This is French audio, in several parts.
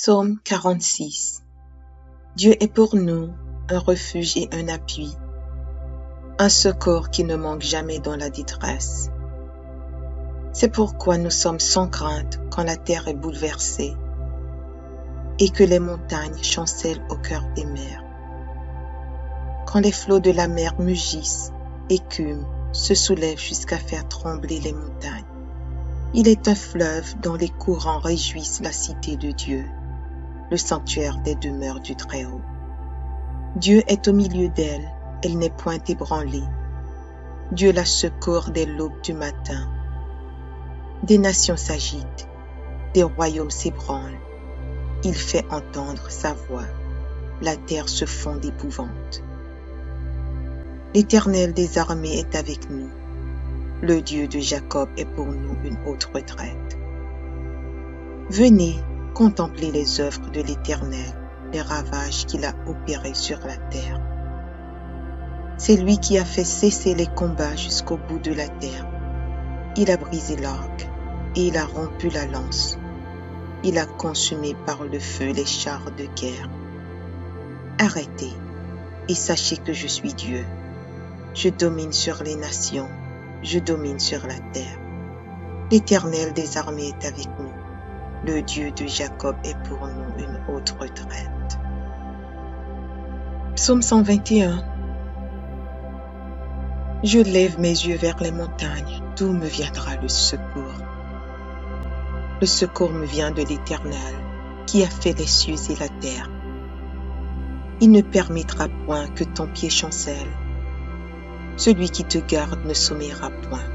Psaume 46. Dieu est pour nous un refuge et un appui, un secours qui ne manque jamais dans la détresse. C'est pourquoi nous sommes sans crainte quand la terre est bouleversée et que les montagnes chancellent au cœur des mers. Quand les flots de la mer mugissent, écument, se soulèvent jusqu'à faire trembler les montagnes. Il est un fleuve dont les courants réjouissent la cité de Dieu, le sanctuaire des demeures du Très-Haut. Dieu est au milieu d'elle, elle n'est point ébranlée. Dieu la secourt dès l'aube du matin. Des nations s'agitent, des royaumes s'ébranlent. Il fait entendre sa voix, la terre se fond d'épouvante. L'Éternel des armées est avec nous. Le Dieu de Jacob est pour nous une haute retraite. Venez contempler les œuvres de l'Éternel, les ravages qu'il a opérés sur la terre. C'est lui qui a fait cesser les combats jusqu'au bout de la terre. Il a brisé l'arc et il a rompu la lance. Il a consumé par le feu les chars de guerre. Arrêtez et sachez que je suis Dieu. Je domine sur les nations, je domine sur la terre. L'Éternel des armées est avec nous. Le Dieu de Jacob est pour nous une haute retraite. Psaume 121. Je lève mes yeux vers les montagnes, d'où me viendra le secours. Le secours me vient de l'Éternel, qui a fait les cieux et la terre. Il ne permettra point que ton pied chancelle. Celui qui te garde ne sommeillera point.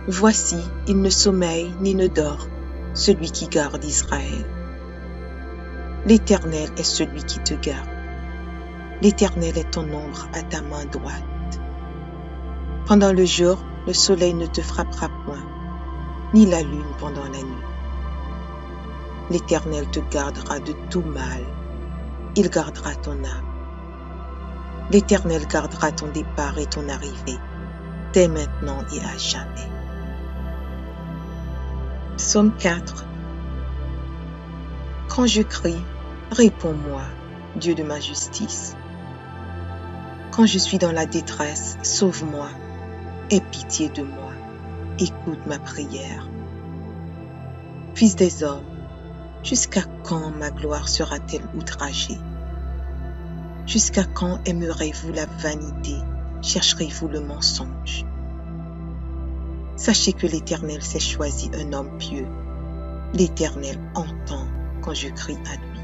Voici, il ne sommeille ni ne dort, celui qui garde Israël. L'Éternel est celui qui te garde. L'Éternel est ton ombre à ta main droite. Pendant le jour, le soleil ne te frappera point, ni la lune pendant la nuit. L'Éternel te gardera de tout mal. Il gardera ton âme. L'Éternel gardera ton départ et ton arrivée, dès maintenant et à jamais. Psaume 4. Quand je crie, réponds-moi, Dieu de ma justice. Quand je suis dans la détresse, sauve-moi, aie pitié de moi, écoute ma prière. Fils des hommes, jusqu'à quand ma gloire sera-t-elle outragée? Jusqu'à quand aimerez-vous la vanité, chercherez-vous le mensonge? Sachez que l'Éternel s'est choisi un homme pieux. L'Éternel entend quand je crie à lui.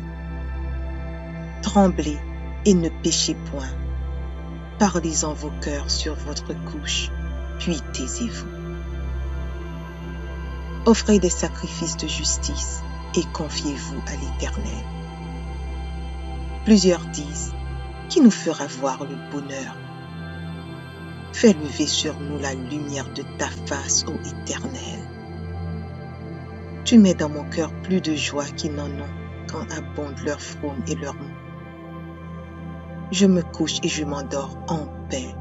Tremblez et ne péchez point. Parlez en vos cœurs sur votre couche, puis taisez-vous. Offrez des sacrifices de justice et confiez-vous à l'Éternel. Plusieurs disent: qui nous fera voir le bonheur? Fais lever sur nous la lumière de ta face, ô Éternel. Tu mets dans mon cœur plus de joie qu'ils n'en ont quand abondent leurs fraumes et leurs maux. Je me couche et je m'endors en paix,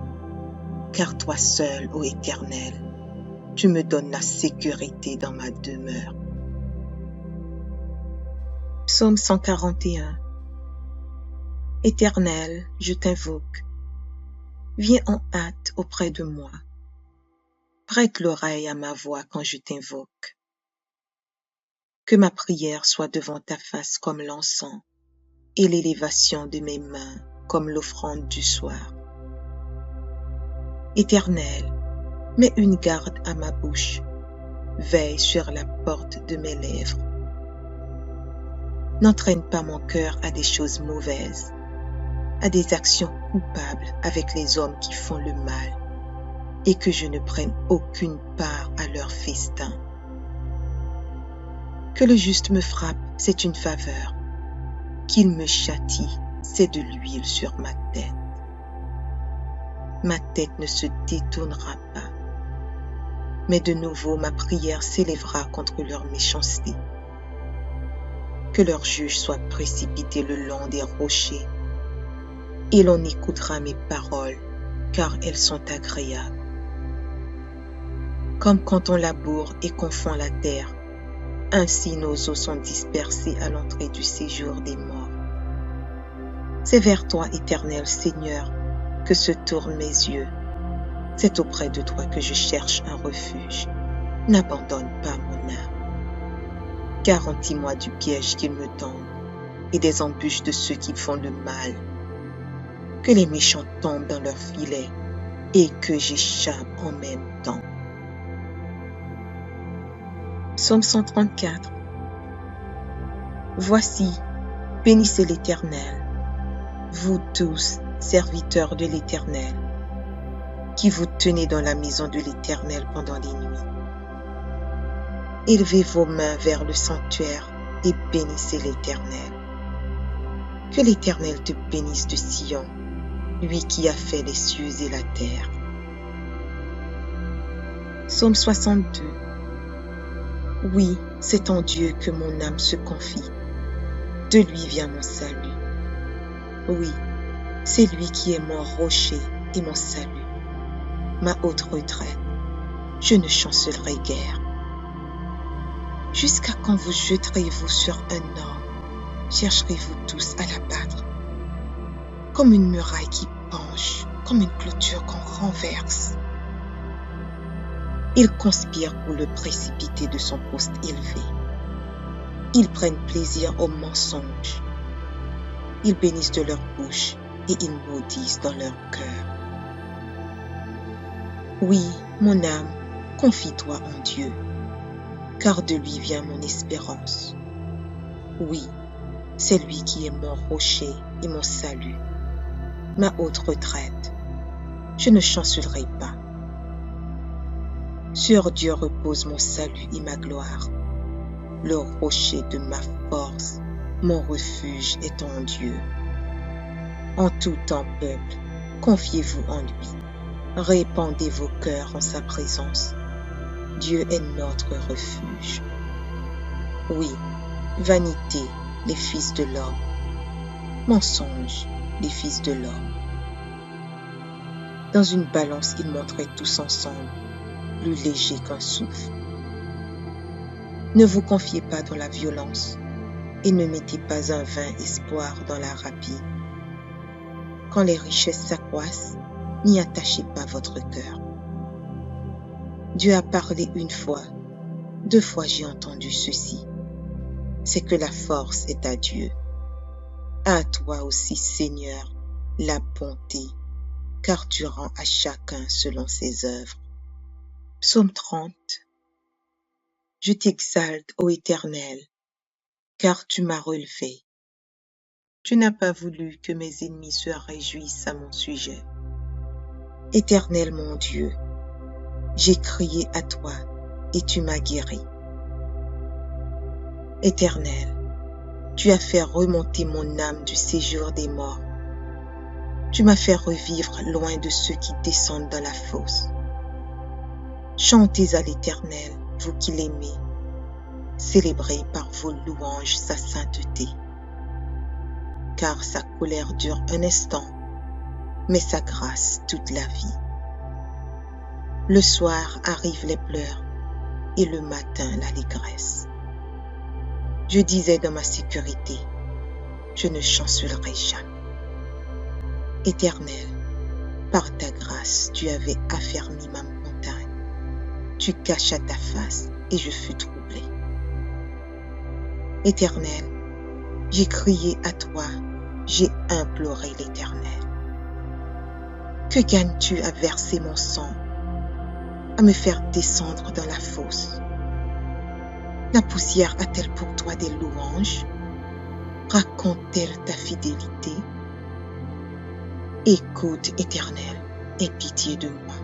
car toi seul, ô Éternel, tu me donnes la sécurité dans ma demeure. Psaume 141. Éternel, je t'invoque. Viens en hâte auprès de moi. Prête l'oreille à ma voix quand je t'invoque. Que ma prière soit devant ta face comme l'encens et l'élévation de mes mains comme l'offrande du soir. Éternel, mets une garde à ma bouche. Veille sur la porte de mes lèvres. N'entraîne pas mon cœur à des choses mauvaises, à des actions coupables avec les hommes qui font le mal, et que je ne prenne aucune part à leur festin. Que le juste me frappe, c'est une faveur. Qu'il me châtie, c'est de l'huile sur ma tête. Ma tête ne se détournera pas, mais de nouveau ma prière s'élèvera contre leur méchanceté. Que leur juge soit précipité le long des rochers, et l'on écoutera mes paroles, car elles sont agréables. Comme quand on laboure et qu'on fond la terre, Ainsi nos os sont dispersés à l'entrée du séjour des morts. C'est vers toi, Éternel Seigneur, que se tournent mes yeux. C'est auprès de toi que je cherche un refuge. N'abandonne pas mon âme. Garantis-moi du piège qu'ils me tendent et des embûches de ceux qui font le mal. Que les méchants tombent dans leurs filets et que j'échappe en même temps. Psaume 134. Voici, bénissez l'Éternel, vous tous, serviteurs de l'Éternel, qui vous tenez dans la maison de l'Éternel pendant les nuits. Élevez vos mains vers le sanctuaire et bénissez l'Éternel. Que l'Éternel te bénisse de Sion, lui qui a fait les cieux et la terre. Psaume 62. Oui, c'est en Dieu que mon âme se confie. De lui vient mon salut. Oui, c'est lui qui est mon rocher et mon salut, ma haute retraite. Je ne chancellerai guère. Jusqu'à quand vous jetterez-vous sur un homme? Chercherez-vous tous à l'abattre? Comme une muraille qui penche, comme une clôture qu'on renverse. Ils conspirent pour le précipiter de son poste élevé. Ils prennent plaisir au mensonge. Ils bénissent de leur bouche et ils maudissent dans leur cœur. Oui, mon âme, confie-toi en Dieu, car de lui vient mon espérance. Oui, c'est lui qui est mon rocher et mon salut, ma haute retraite. Je ne chancellerai pas. Sur Dieu repose mon salut et ma gloire. Le rocher de ma force, mon refuge est en Dieu. En tout temps, peuple, confiez-vous en lui. Répandez vos cœurs en sa présence. Dieu est notre refuge. Oui, vanité, les fils de l'homme. Mensonge, les fils de l'homme. Dans une balance, ils montraient tous ensemble, plus léger qu'un souffle. Ne vous confiez pas dans la violence et ne mettez pas un vain espoir dans la rapine. Quand les richesses s'accroissent, n'y attachez pas votre cœur. Dieu a parlé une fois, 2 fois j'ai entendu ceci. C'est que la force est à Dieu. À toi aussi, Seigneur, la bonté, car tu rends à chacun selon ses œuvres. Psaume 30. Je t'exalte, ô Éternel, car tu m'as relevé. Tu n'as pas voulu que mes ennemis se réjouissent à mon sujet. Éternel mon Dieu, j'ai crié à toi et tu m'as guéri. Éternel, tu as fait remonter mon âme du séjour des morts. Tu m'as fait revivre loin de ceux qui descendent dans la fosse. Chantez à l'Éternel, vous qui l'aimez. Célébrez par vos louanges sa sainteté. Car sa colère dure un instant, mais sa grâce toute la vie. Le soir arrivent les pleurs et le matin l'allégresse. Je disais dans ma sécurité, je ne chancellerai jamais. Éternel, par ta grâce, tu avais affermi ma montagne. Tu cachas ta face et je fus troublé. Éternel, j'ai crié à toi, j'ai imploré l'Éternel. Que gagnes-tu à verser mon sang, à me faire descendre dans la fosse? La poussière a-t-elle pour toi des louanges? Raconte-t-elle ta fidélité? Écoute, Éternel, aie pitié de moi.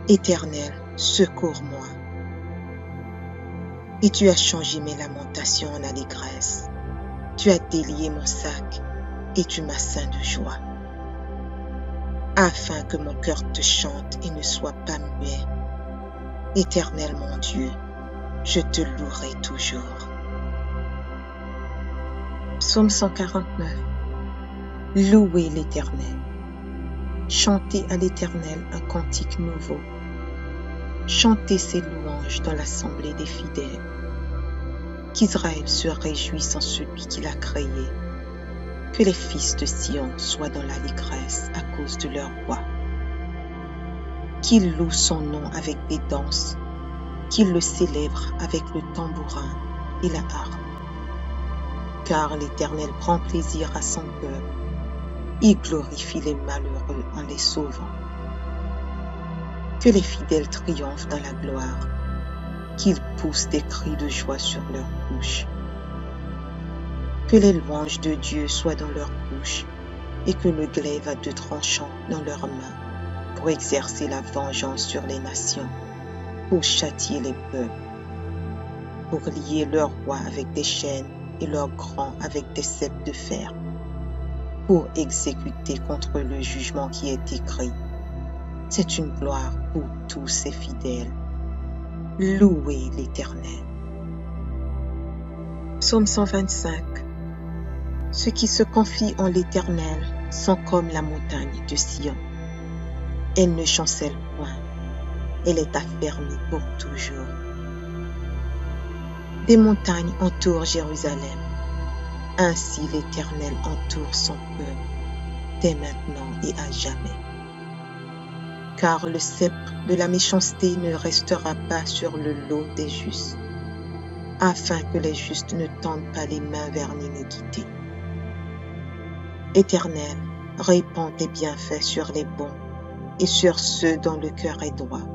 Éternel, secours-moi. Et tu as changé mes lamentations en allégresse. Tu as délié mon sac et tu m'as ceint de joie. Afin que mon cœur te chante et ne soit pas muet. Éternel mon Dieu, je te louerai toujours. Psaume 149. Louez l'Éternel. Chantez à l'Éternel un cantique nouveau. Chantez ses louanges dans l'assemblée des fidèles. qu'Israël se réjouisse en celui qui l'a créé, que les fils de Sion soient dans l'allégresse à cause de leur roi, qu'ils louent son nom avec des danses, qu'ils le célèbrent avec le tambourin et la harpe. Car l'Éternel prend plaisir à son peuple, il glorifie les malheureux en les sauvant. Que les fidèles triomphent dans la gloire, qu'ils poussent des cris de joie sur leurs bouches. Que les louanges de Dieu soient dans leur bouche et que le glaive à deux tranchants dans leurs mains pour exercer la vengeance sur les nations, pour châtier les peuples, pour lier leurs rois avec des chaînes et leurs grands avec des ceps de fer, pour exécuter contre le jugement qui est écrit. C'est une gloire pour tous ses fidèles. Louez l'Éternel. Psaume 125. Ceux qui se confient en l'Éternel sont comme la montagne de Sion. Elle ne chancelle point, elle est affermie pour toujours. Des montagnes entourent Jérusalem, ainsi l'Éternel entoure son peuple, dès maintenant et à jamais. Car le sceptre de la méchanceté ne restera pas sur le lot des justes, afin que les justes ne tendent pas les mains vers l'iniquité. L'Éternel répand tes bienfaits sur les bons et sur ceux dont le cœur est droit.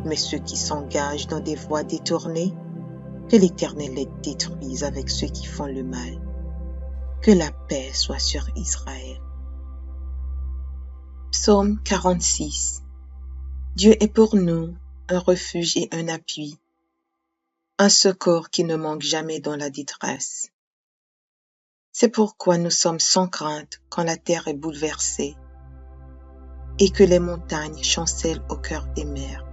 Mais ceux qui s'engagent dans des voies détournées, que l'Éternel les détruise avec ceux qui font le mal. Que la paix soit sur Israël. Psaume 46. Dieu est pour nous un refuge et un appui, un secours qui ne manque jamais dans la détresse. C'est pourquoi nous sommes sans crainte quand la terre est bouleversée et que les montagnes chancellent au cœur des mers.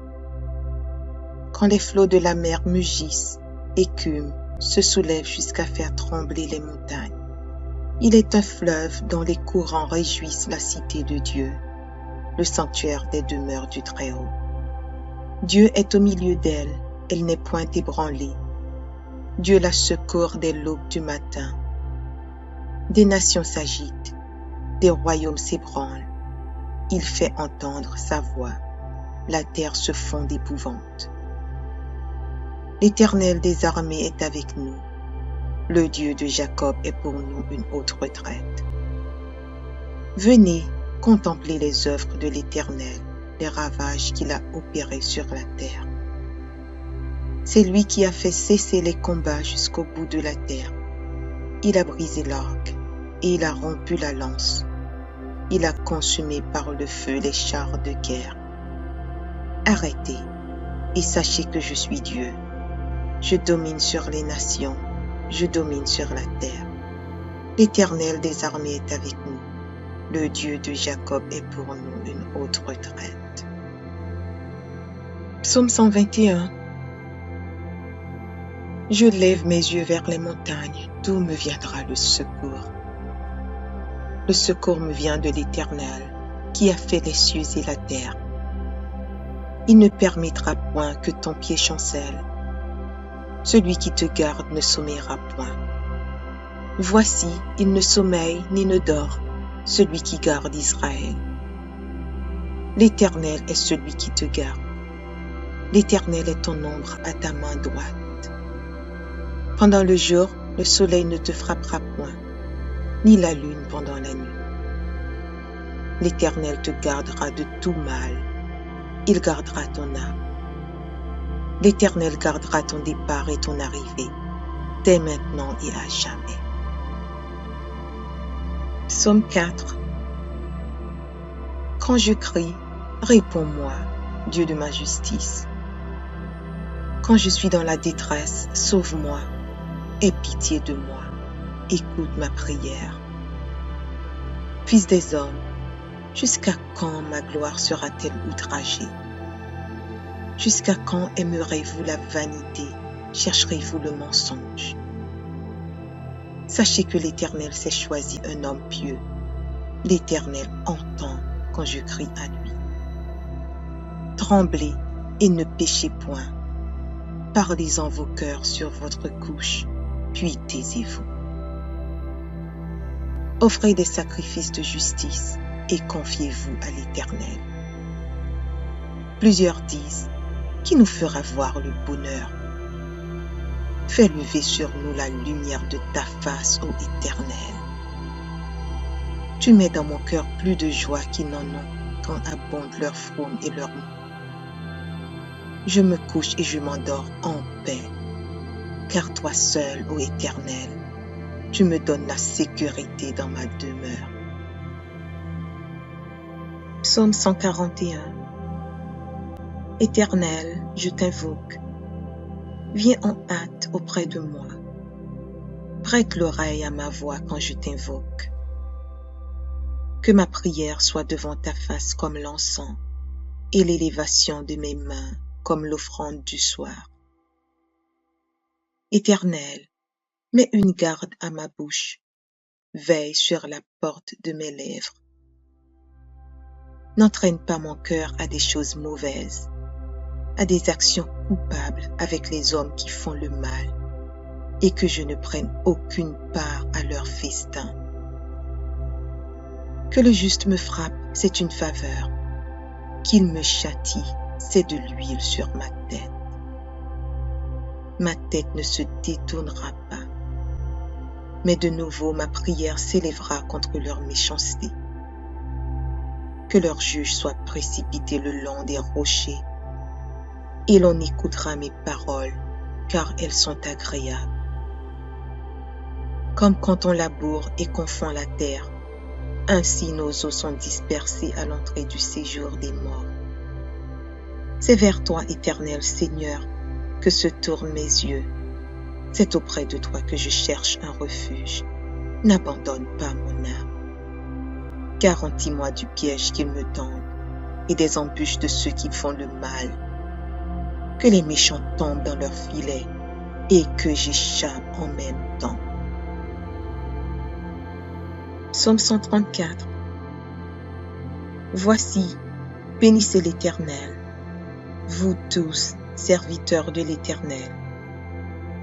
Quand les flots de la mer mugissent, écument, se soulèvent jusqu'à faire trembler les montagnes. Il est un fleuve dont les courants réjouissent la cité de Dieu, le sanctuaire des demeures du Très-Haut. Dieu est au milieu d'elle, elle n'est point ébranlée. Dieu la secourt dès l'aube du matin. Des nations s'agitent, des royaumes s'ébranlent. Il fait entendre sa voix, la terre se fond d'épouvante. L'Éternel des armées est avec nous. Le Dieu de Jacob est pour nous une haute retraite. Venez contempler les œuvres de l'Éternel, les ravages qu'il a opérés sur la terre. C'est lui qui a fait cesser les combats jusqu'au bout de la terre. Il a brisé l'arc et il a rompu la lance. Il a consumé par le feu les chars de guerre. Arrêtez et sachez que je suis Dieu. Je domine sur les nations, je domine sur la terre. L'Éternel des armées est avec nous. Le Dieu de Jacob est pour nous une haute retraite. Psaume 121. Je lève mes yeux vers les montagnes, d'où me viendra le secours. Le secours me vient de l'Éternel, qui a fait les cieux et la terre. Il ne permettra point que ton pied chancelle. Celui qui te garde ne sommeillera point. Voici, il ne sommeille ni ne dort, celui qui garde Israël. L'Éternel est celui qui te garde. L'Éternel est ton ombre à ta main droite. Pendant le jour, le soleil ne te frappera point, ni la lune pendant la nuit. L'Éternel te gardera de tout mal. Il gardera ton âme. L'Éternel gardera ton départ et ton arrivée, dès maintenant et à jamais. Psaume 4. Quand je crie, réponds-moi, Dieu de ma justice. Quand je suis dans la détresse, sauve-moi, aie pitié de moi, écoute ma prière. Fils des hommes, jusqu'à quand ma gloire sera-t-elle outragée? Jusqu'à quand aimerez-vous la vanité, chercherez-vous le mensonge? Sachez que l'Éternel s'est choisi un homme pieux. L'Éternel entend quand je crie à lui. Tremblez et ne péchez point. Parlez-en vos cœurs sur votre couche, puis taisez-vous. Offrez des sacrifices de justice et confiez-vous à l'Éternel. Plusieurs disent, qui nous fera voir le bonheur? Fais lever sur nous la lumière de ta face, ô Éternel. Tu mets dans mon cœur plus de joie qu'ils n'en ont quand abondent leur fraume et leur mou. Je me couche et je m'endors en paix, car toi seul, ô Éternel, tu me donnes la sécurité dans ma demeure. Psaume 141. Éternel, je t'invoque. Viens en hâte auprès de moi. Prête l'oreille à ma voix quand je t'invoque. Que ma prière soit devant ta face comme l'encens et l'élévation de mes mains comme l'offrande du soir. Éternel, mets une garde à ma bouche, veille sur la porte de mes lèvres. N'entraîne pas mon cœur à des choses mauvaises, à des actions coupables avec les hommes qui font le mal, et que je ne prenne aucune part à leur festin. Que le juste me frappe, c'est une faveur. Qu'il me châtie, c'est de l'huile sur ma tête. Ma tête ne se détournera pas, mais de nouveau ma prière s'élèvera contre leur méchanceté. Que leur juge soit précipité le long des rochers, et l'on écoutera mes paroles, car elles sont agréables. Comme quand on laboure et qu'on fond la terre, ainsi nos os sont dispersés à l'entrée du séjour des morts. C'est vers toi, Éternel Seigneur, que se tournent mes yeux. C'est auprès de toi que je cherche un refuge. N'abandonne pas mon âme. Garantis-moi du piège qu'ils me tendent et des embûches de ceux qui font le mal. Que les méchants tombent dans leurs filets et que j'échappe en même temps. Psaume 134. Voici, bénissez l'Éternel, vous tous, serviteurs de l'Éternel,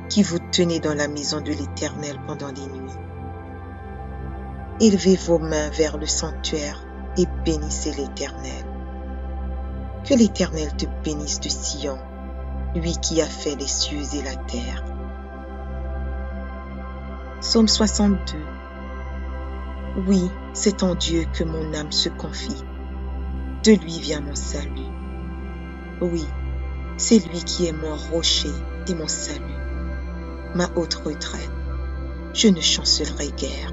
qui vous tenez dans la maison de l'Éternel pendant les nuits. Élevez vos mains vers le sanctuaire et bénissez l'Éternel. Que l'Éternel te bénisse de Sion, lui qui a fait les cieux et la terre. Psaume 62. Oui, c'est en Dieu que mon âme se confie. De lui vient mon salut. Oui, c'est lui qui est mon rocher et mon salut, ma haute retraite. Je ne chancellerai guère.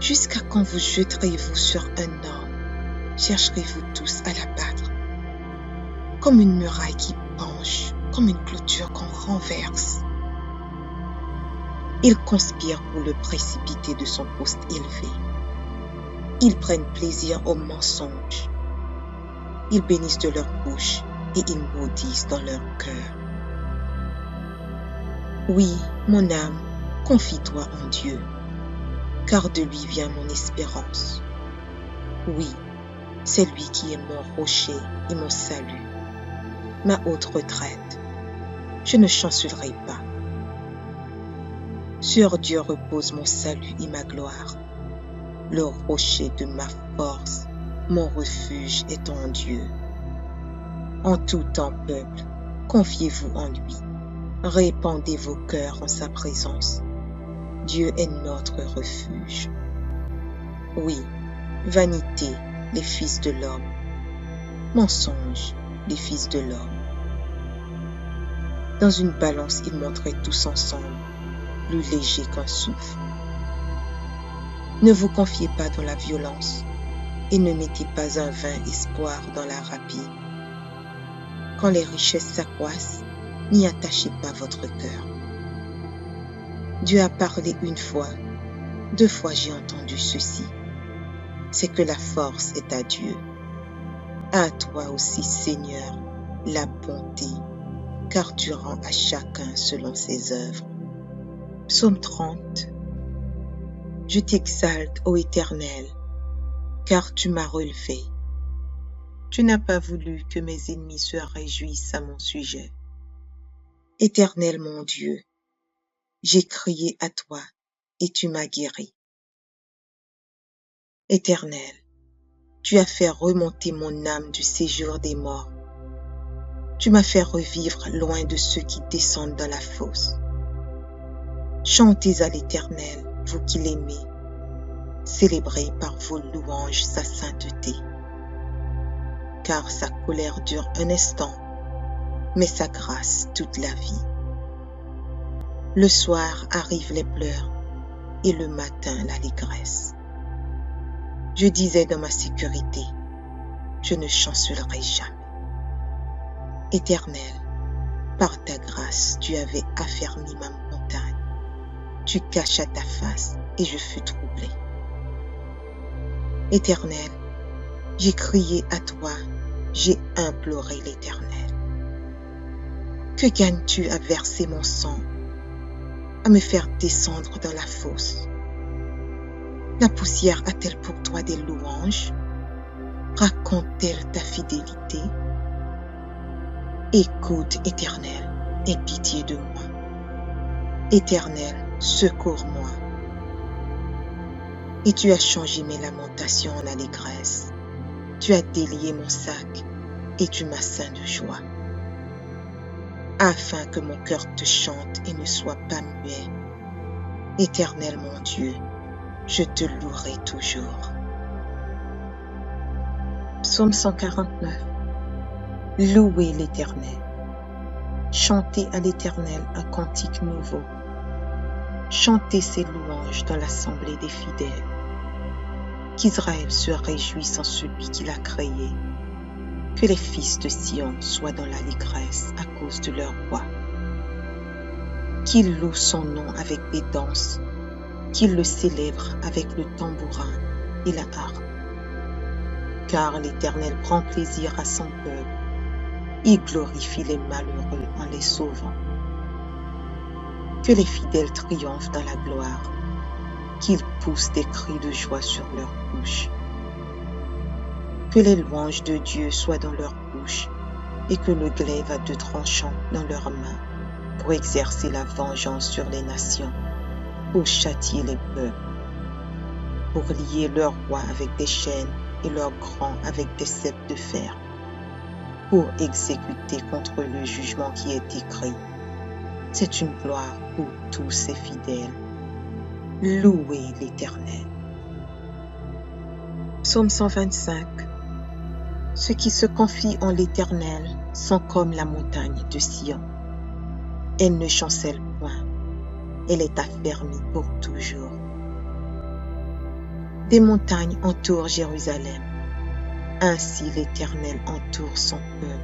Jusqu'à quand vous jetterez-vous sur un homme? Chercherez-vous tous à l'abattre? Comme une muraille qui penche, comme une clôture qu'on renverse. Ils conspirent pour le précipiter de son poste élevé. Ils prennent plaisir au mensonge. Ils bénissent de leur bouche et ils maudissent dans leur cœur. Oui, mon âme, confie-toi en Dieu, car de lui vient mon espérance. Oui, c'est lui qui est mon rocher et mon salut, ma haute retraite. Je ne chancellerai pas. Sur Dieu repose mon salut et ma gloire. Le rocher de ma force, mon refuge est en Dieu. En tout temps, peuple, confiez-vous en lui. Répandez vos cœurs en sa présence. Dieu est notre refuge. Oui, vanité, les fils de l'homme. Mensonge, les fils de l'homme. Dans une balance, ils montraient tous ensemble, plus léger qu'un souffle. Ne vous confiez pas dans la violence et ne mettez pas un vain espoir dans la rapine. Quand les richesses s'accroissent, n'y attachez pas votre cœur. Dieu a parlé une fois, 2 fois j'ai entendu ceci. C'est que la force est à Dieu. À toi aussi, Seigneur, la bonté, car tu rends à chacun selon ses œuvres. Psaume 30. Je t'exalte, ô Éternel, car tu m'as relevé. Tu n'as pas voulu que mes ennemis se réjouissent à mon sujet. Éternel mon Dieu, j'ai crié à toi et tu m'as guéri. Éternel, tu as fait remonter mon âme du séjour des morts. Tu m'as fait revivre loin de ceux qui descendent dans la fosse. Chantez à l'Éternel, vous qui l'aimez. Célébrez par vos louanges sa sainteté. Car sa colère dure un instant, mais sa grâce toute la vie. Le soir arrivent les pleurs et le matin l'allégresse. Je disais dans ma sécurité, je ne chancellerai jamais. Éternel, par ta grâce, tu avais affermi ma montagne. Tu cachas ta face et je fus troublé. Éternel, j'ai crié à toi, j'ai imploré l'Éternel. Que gagnes-tu à verser mon sang, à me faire descendre dans la fosse? La poussière a-t-elle pour toi des louanges? Raconte-t-elle ta fidélité? Écoute, Éternel, aie pitié de moi. Éternel, secours-moi. Et tu as changé mes lamentations en allégresse. Tu as délié mon sac et tu m'as ceint de joie. Afin que mon cœur te chante et ne soit pas muet. Éternel mon Dieu, je te louerai toujours. Psaume 149. Louez l'Éternel. Chantez à l'Éternel un cantique nouveau. Chantez ses louanges dans l'assemblée des fidèles. Qu'Israël se réjouisse en celui qui l'a créé. Que les fils de Sion soient dans l'allégresse à cause de leur roi. Qu'ils louent son nom avec des danses, qu'ils le célèbrent avec le tambourin et la harpe. Car l'Éternel prend plaisir à son peuple. Il glorifie les malheureux en les sauvant. Que les fidèles triomphent dans la gloire, qu'ils poussent des cris de joie sur leurs bouches. Que les louanges de Dieu soient dans leur bouche et que le glaive à deux tranchants dans leurs mains pour exercer la vengeance sur les nations, pour châtier les peuples, pour lier leurs rois avec des chaînes et leurs grands avec des ceps de fer, pour exécuter contre le jugement qui est écrit. C'est une gloire pour tous ses fidèles. Louez l'Éternel. Psaume 125. Ceux qui se confient en l'Éternel sont comme la montagne de Sion. Elle ne chancelle point, elle est affermie pour toujours. Des montagnes entourent Jérusalem. Ainsi l'Éternel entoure son peuple,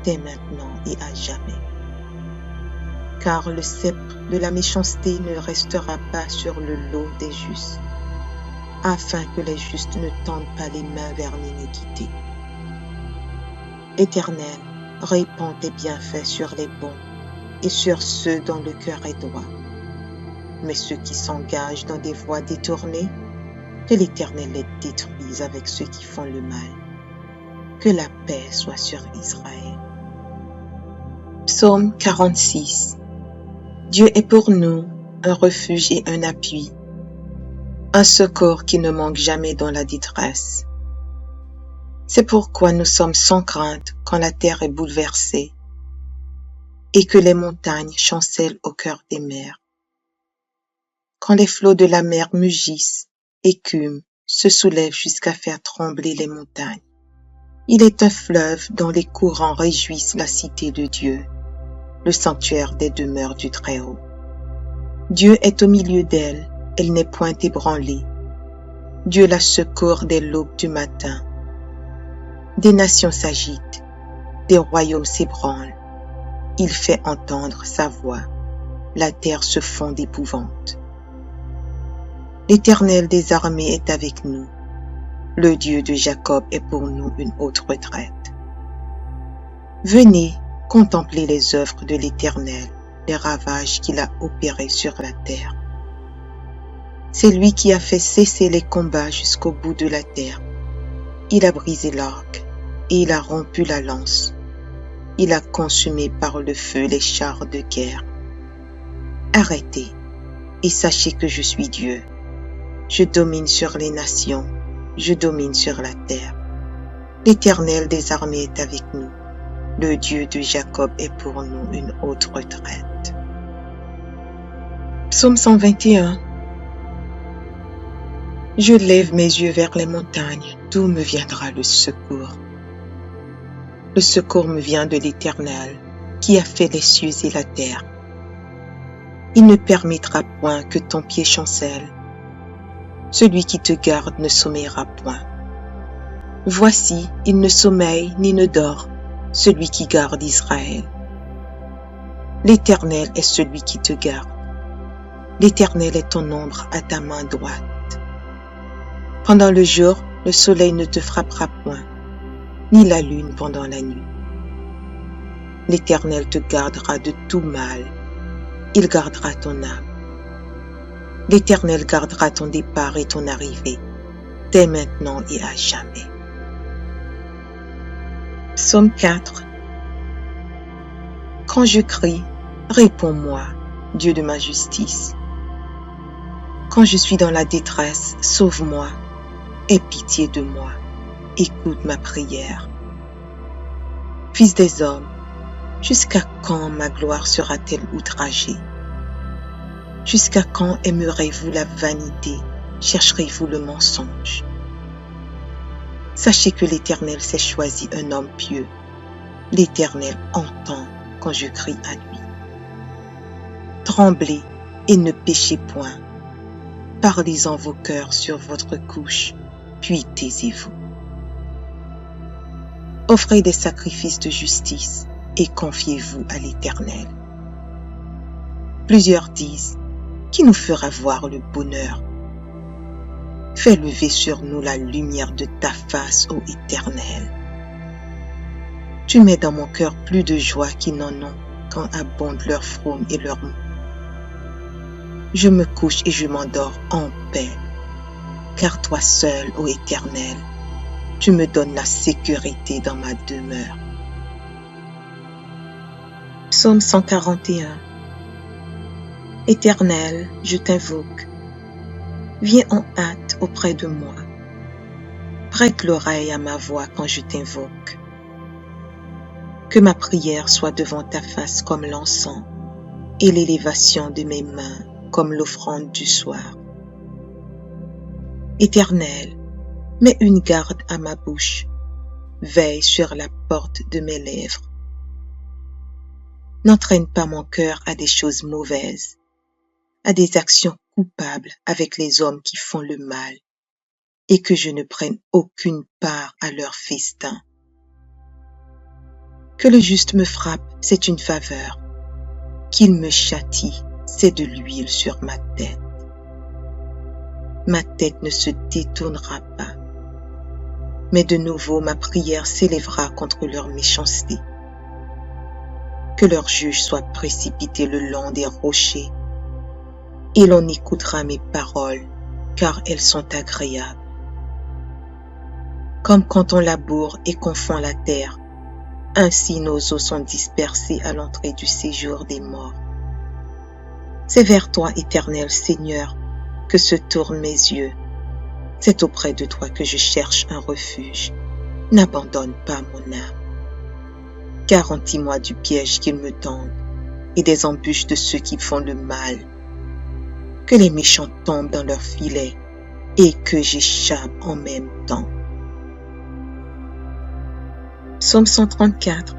dès maintenant et à jamais. Car le sceptre de la méchanceté ne restera pas sur le lot des justes, afin que les justes ne tendent pas les mains vers l'iniquité. Éternel, répands tes bienfaits sur les bons et sur ceux dont le cœur est droit. Mais ceux qui s'engagent dans des voies détournées, que l'Éternel les détruise avec ceux qui font le mal. Que la paix soit sur Israël. Psaume 46. Dieu est pour nous un refuge et un appui, un secours qui ne manque jamais dans la détresse. C'est pourquoi nous sommes sans crainte quand la terre est bouleversée et que les montagnes chancellent au cœur des mers. Quand les flots de la mer mugissent, écument, se soulèvent jusqu'à faire trembler les montagnes. Il est un fleuve dont les courants réjouissent la cité de Dieu, le sanctuaire des demeures du Très-Haut. Dieu est au milieu d'elle, elle n'est point ébranlée. Dieu la secourt dès l'aube du matin. Des nations s'agitent, des royaumes s'ébranlent. Il fait entendre sa voix, la terre se fond d'épouvante. L'Éternel des armées est avec nous. Le Dieu de Jacob est pour nous une haute retraite. Venez, contemplez les œuvres de l'Éternel, les ravages qu'il a opérés sur la terre. C'est lui qui a fait cesser les combats jusqu'au bout de la terre. Il a brisé l'arc et il a rompu la lance. il a consumé par le feu les chars de guerre. Arrêtez et sachez que je suis Dieu. Je domine sur les nations, je domine sur la terre. L'Éternel des armées est avec nous. Le Dieu de Jacob est pour nous une haute retraite. Psaume 121. Je lève mes yeux vers les montagnes, d'où me viendra le secours. Le secours me vient de l'Éternel, qui a fait les cieux et la terre. Il ne permettra point que ton pied chancelle. Celui qui te garde ne sommeillera point. Voici, il ne sommeille ni ne dort, celui qui garde Israël. L'Éternel est celui qui te garde. L'Éternel est ton ombre à ta main droite. Pendant le jour, le soleil ne te frappera point, ni la lune pendant la nuit. L'Éternel te gardera de tout mal. Il gardera ton âme. L'Éternel gardera ton départ et ton arrivée, dès maintenant et à jamais. Psaume 4. Quand je crie, réponds-moi, Dieu de ma justice. Quand je suis dans la détresse, sauve-moi, aie pitié de moi, écoute ma prière. Fils des hommes, jusqu'à quand ma gloire sera-t-elle outragée? Jusqu'à quand aimerez-vous la vanité, chercherez-vous le mensonge? Sachez que l'Éternel s'est choisi un homme pieux. L'Éternel entend quand je crie à lui. Tremblez et ne péchez point. Parlez en vos cœurs sur votre couche, puis taisez-vous. Offrez des sacrifices de justice et confiez-vous à l'Éternel. Plusieurs disent, qui nous fera voir le bonheur? Fais lever sur nous la lumière de ta face, ô Éternel. Tu mets dans mon cœur plus de joie qu'ils n'en ont quand abondent leurs fraumes et leurs maux. Je me couche et je m'endors en paix, car toi seul, ô Éternel, tu me donnes la sécurité dans ma demeure. Psaume 141. Éternel, je t'invoque. Viens en hâte auprès de moi. Prête l'oreille à ma voix quand je t'invoque. Que ma prière soit devant ta face comme l'encens et l'élévation de mes mains comme l'offrande du soir. Éternel, mets une garde à ma bouche, veille sur la porte de mes lèvres. N'entraîne pas mon cœur à des choses mauvaises, à des actions coupables avec les hommes qui font le mal, et que je ne prenne aucune part à leur festin. Que le juste me frappe, c'est une faveur. Qu'il me châtie, c'est de l'huile sur ma tête. Ma tête ne se détournera pas, mais de nouveau ma prière s'élèvera contre leur méchanceté. Que leur juge soit précipité le long des rochers, et l'on écoutera mes paroles, car elles sont agréables. Comme quand on laboure et qu'on fend la terre, ainsi nos os sont dispersés à l'entrée du séjour des morts. C'est vers toi, Éternel Seigneur, que se tournent mes yeux. C'est auprès de toi que je cherche un refuge. N'abandonne pas mon âme. Garantis-moi du piège qu'ils me tendent et des embûches de ceux qui font le mal. Que les méchants tombent dans leurs filets et que j'échappe en même temps. Psaume 134.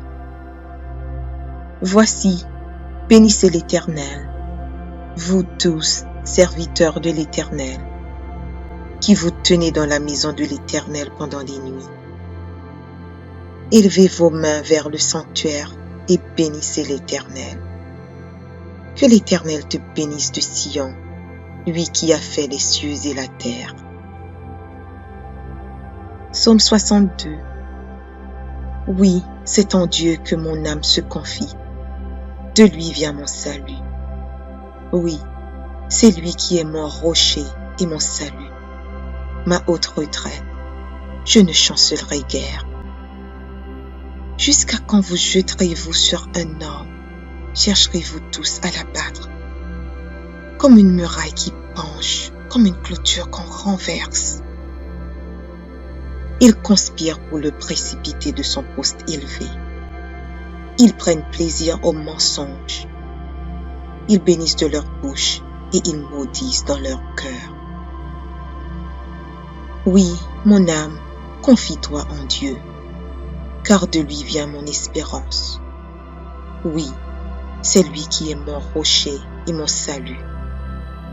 Voici, bénissez l'Éternel, vous tous, serviteurs de l'Éternel, qui vous tenez dans la maison de l'Éternel pendant les nuits. Élevez vos mains vers le sanctuaire et bénissez l'Éternel. Que l'Éternel te bénisse de Sion, lui qui a fait les cieux et la terre. Psaume 62. Oui, c'est en Dieu que mon âme se confie. De lui vient mon salut. Oui, c'est lui qui est mon rocher et mon salut, ma haute retraite. Je ne chancellerai guère. Jusqu'à quand vous jeterez-vous sur un homme? Chercherez-vous tous à l'abattre? Comme une muraille qui penche, comme une clôture qu'on renverse. Ils conspirent pour le précipiter de son poste élevé. Ils prennent plaisir au mensonge. Ils bénissent de leur bouche et ils maudissent dans leur cœur. Oui, mon âme, confie-toi en Dieu, car de lui vient mon espérance. Oui, c'est lui qui est mon rocher et mon salut,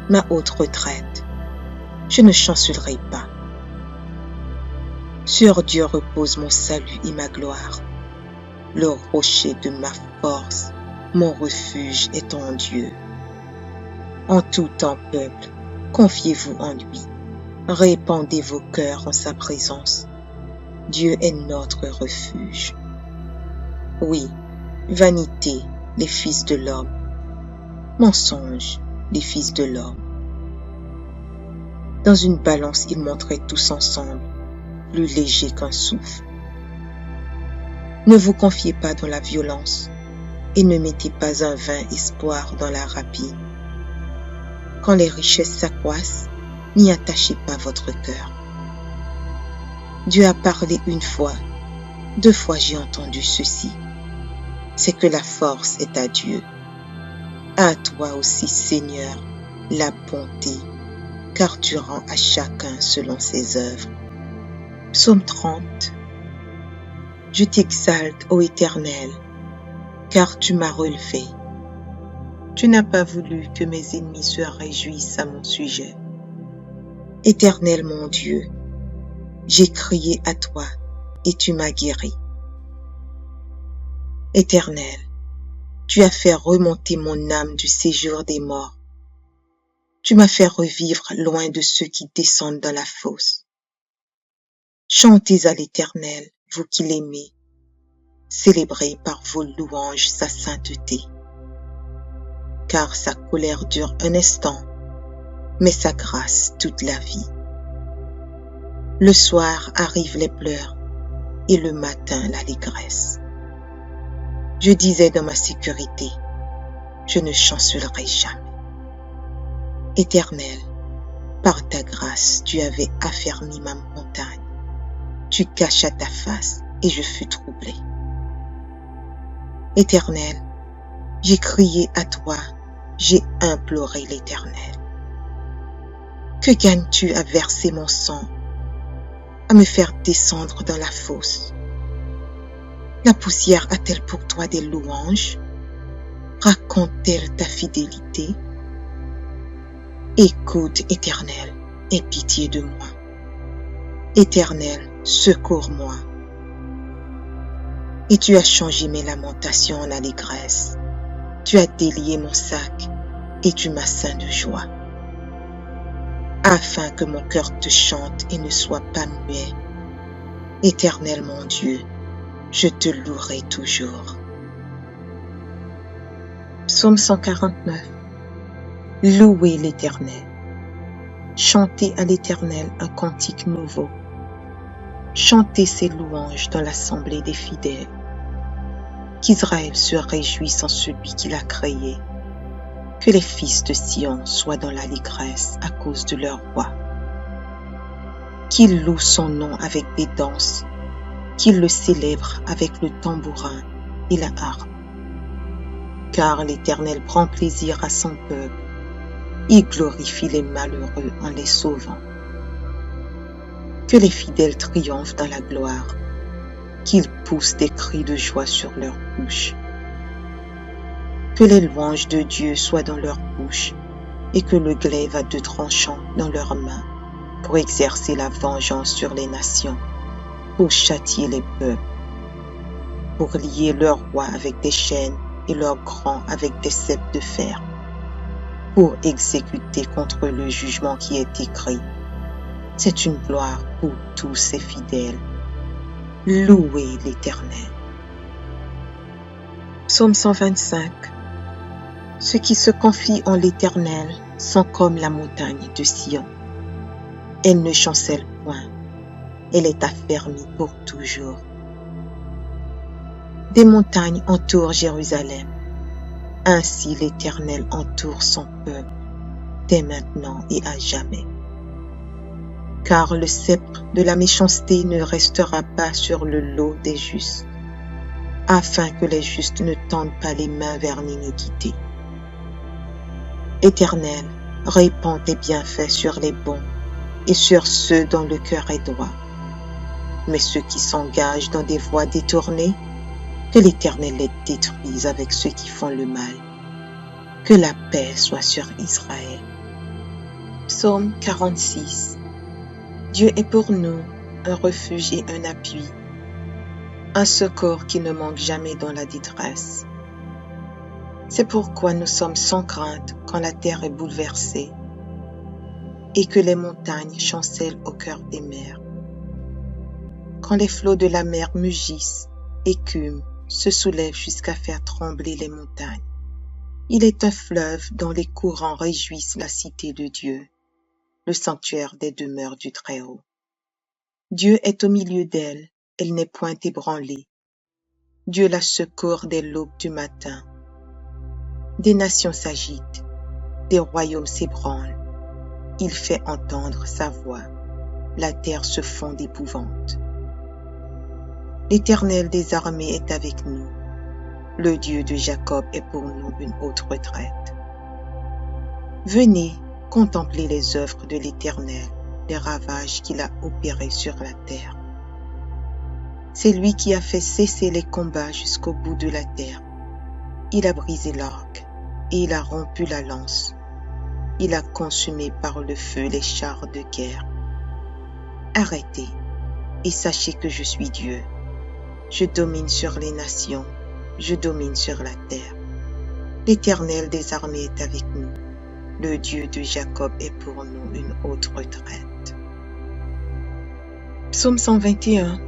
ma haute retraite. Je ne chancellerai pas. Sur Dieu repose mon salut et ma gloire. Le rocher de ma force, mon refuge est en Dieu. En tout temps, peuple, confiez-vous en lui. Répandez vos cœurs en sa présence. Dieu est notre refuge. Oui, vanité, les fils de l'homme. Mensonge, les fils de l'homme. Dans une balance, ils montraient tous ensemble, plus légers qu'un souffle. Ne vous confiez pas dans la violence et ne mettez pas un vain espoir dans la rapine. Quand les richesses s'accroissent, n'y attachez pas votre cœur. Dieu a parlé une fois, 2 fois j'ai entendu ceci. C'est que la force est à Dieu. À toi aussi, Seigneur, la bonté, car tu rends à chacun selon ses œuvres. Psaume 30. Je t'exalte, ô Éternel, car tu m'as relevé. Tu n'as pas voulu que mes ennemis se réjouissent à mon sujet. Éternel mon Dieu, j'ai crié à toi et tu m'as guéri. Éternel, tu as fait remonter mon âme du séjour des morts. Tu m'as fait revivre loin de ceux qui descendent dans la fosse. Chantez à l'Éternel, vous qui l'aimez. Célébrez par vos louanges sa sainteté. Car sa colère dure un instant, mais sa grâce toute la vie. Le soir arrivent les pleurs et le matin l'allégresse. Je disais dans ma sécurité, je ne chancellerai jamais. Éternel, par ta grâce, tu avais affermi ma montagne. Tu cachas ta face et je fus troublé. Éternel, j'ai crié à toi, j'ai imploré l'Éternel. Que gagnes-tu à verser mon sang, à me faire descendre dans la fosse? La poussière a-t-elle pour toi des louanges? Raconte-t-elle ta fidélité? Écoute, Éternel, aie pitié de moi. Éternel, secours-moi. Et tu as changé mes lamentations en allégresse. Tu as délié mon sac et tu m'as ceint de joie. Afin que mon cœur te chante et ne soit pas muet. Éternel mon Dieu, je te louerai toujours. Psaume 149. Louez l'Éternel. Chantez à l'Éternel un cantique nouveau. Chantez ses louanges dans l'assemblée des fidèles. Qu'Israël se réjouisse en celui qui l'a créé. Que les fils de Sion soient dans l'allégresse à cause de leur roi. Qu'ils louent son nom avec des danses, qu'ils le célèbrent avec le tambourin et la harpe. Car l'Éternel prend plaisir à son peuple, il glorifie les malheureux en les sauvant. Que les fidèles triomphent dans la gloire, qu'ils poussent des cris de joie sur leurs bouches. Que les louanges de Dieu soient dans leur bouche et que le glaive à 2 tranchants dans leurs mains pour exercer la vengeance sur les nations, pour châtier les peuples, pour lier leurs rois avec des chaînes et leurs grands avec des ceps de fer, pour exécuter contre le jugement qui est écrit. C'est une gloire pour tous ses fidèles. Louez l'Éternel. Psaume 125. Ceux qui se confient en l'Éternel sont comme la montagne de Sion. Elle ne chancelle point, elle est affermie pour toujours. Des montagnes entourent Jérusalem. Ainsi l'Éternel entoure son peuple, dès maintenant et à jamais. Car le sceptre de la méchanceté ne restera pas sur le lot des justes, afin que les justes ne tendent pas les mains vers l'iniquité. Éternel, répands tes bienfaits sur les bons et sur ceux dont le cœur est droit. Mais ceux qui s'engagent dans des voies détournées, que l'Éternel les détruise avec ceux qui font le mal. Que la paix soit sur Israël. Psaume 46. Dieu est pour nous un refuge et un appui, un secours qui ne manque jamais dans la détresse. C'est pourquoi nous sommes sans crainte quand la terre est bouleversée et que les montagnes chancellent au cœur des mers. Quand les flots de la mer mugissent, écument, se soulèvent jusqu'à faire trembler les montagnes. Il est un fleuve dont les courants réjouissent la cité de Dieu, le sanctuaire des demeures du Très-Haut. Dieu est au milieu d'elle, elle n'est point ébranlée. Dieu la secourt dès l'aube du matin. Des nations s'agitent, des royaumes s'ébranlent. Il fait entendre sa voix, la terre se fond d'épouvante. L'Éternel des armées est avec nous. Le Dieu de Jacob est pour nous une haute retraite. Venez contempler les œuvres de l'Éternel, les ravages qu'il a opérés sur la terre. C'est lui qui a fait cesser les combats jusqu'au bout de la terre. Il a brisé l'arc et il a rompu la lance. Il a consumé par le feu les chars de guerre. Arrêtez et sachez que je suis Dieu. Je domine sur les nations, je domine sur la terre. L'Éternel des armées est avec nous. Le Dieu de Jacob est pour nous une haute retraite. Psaume 121.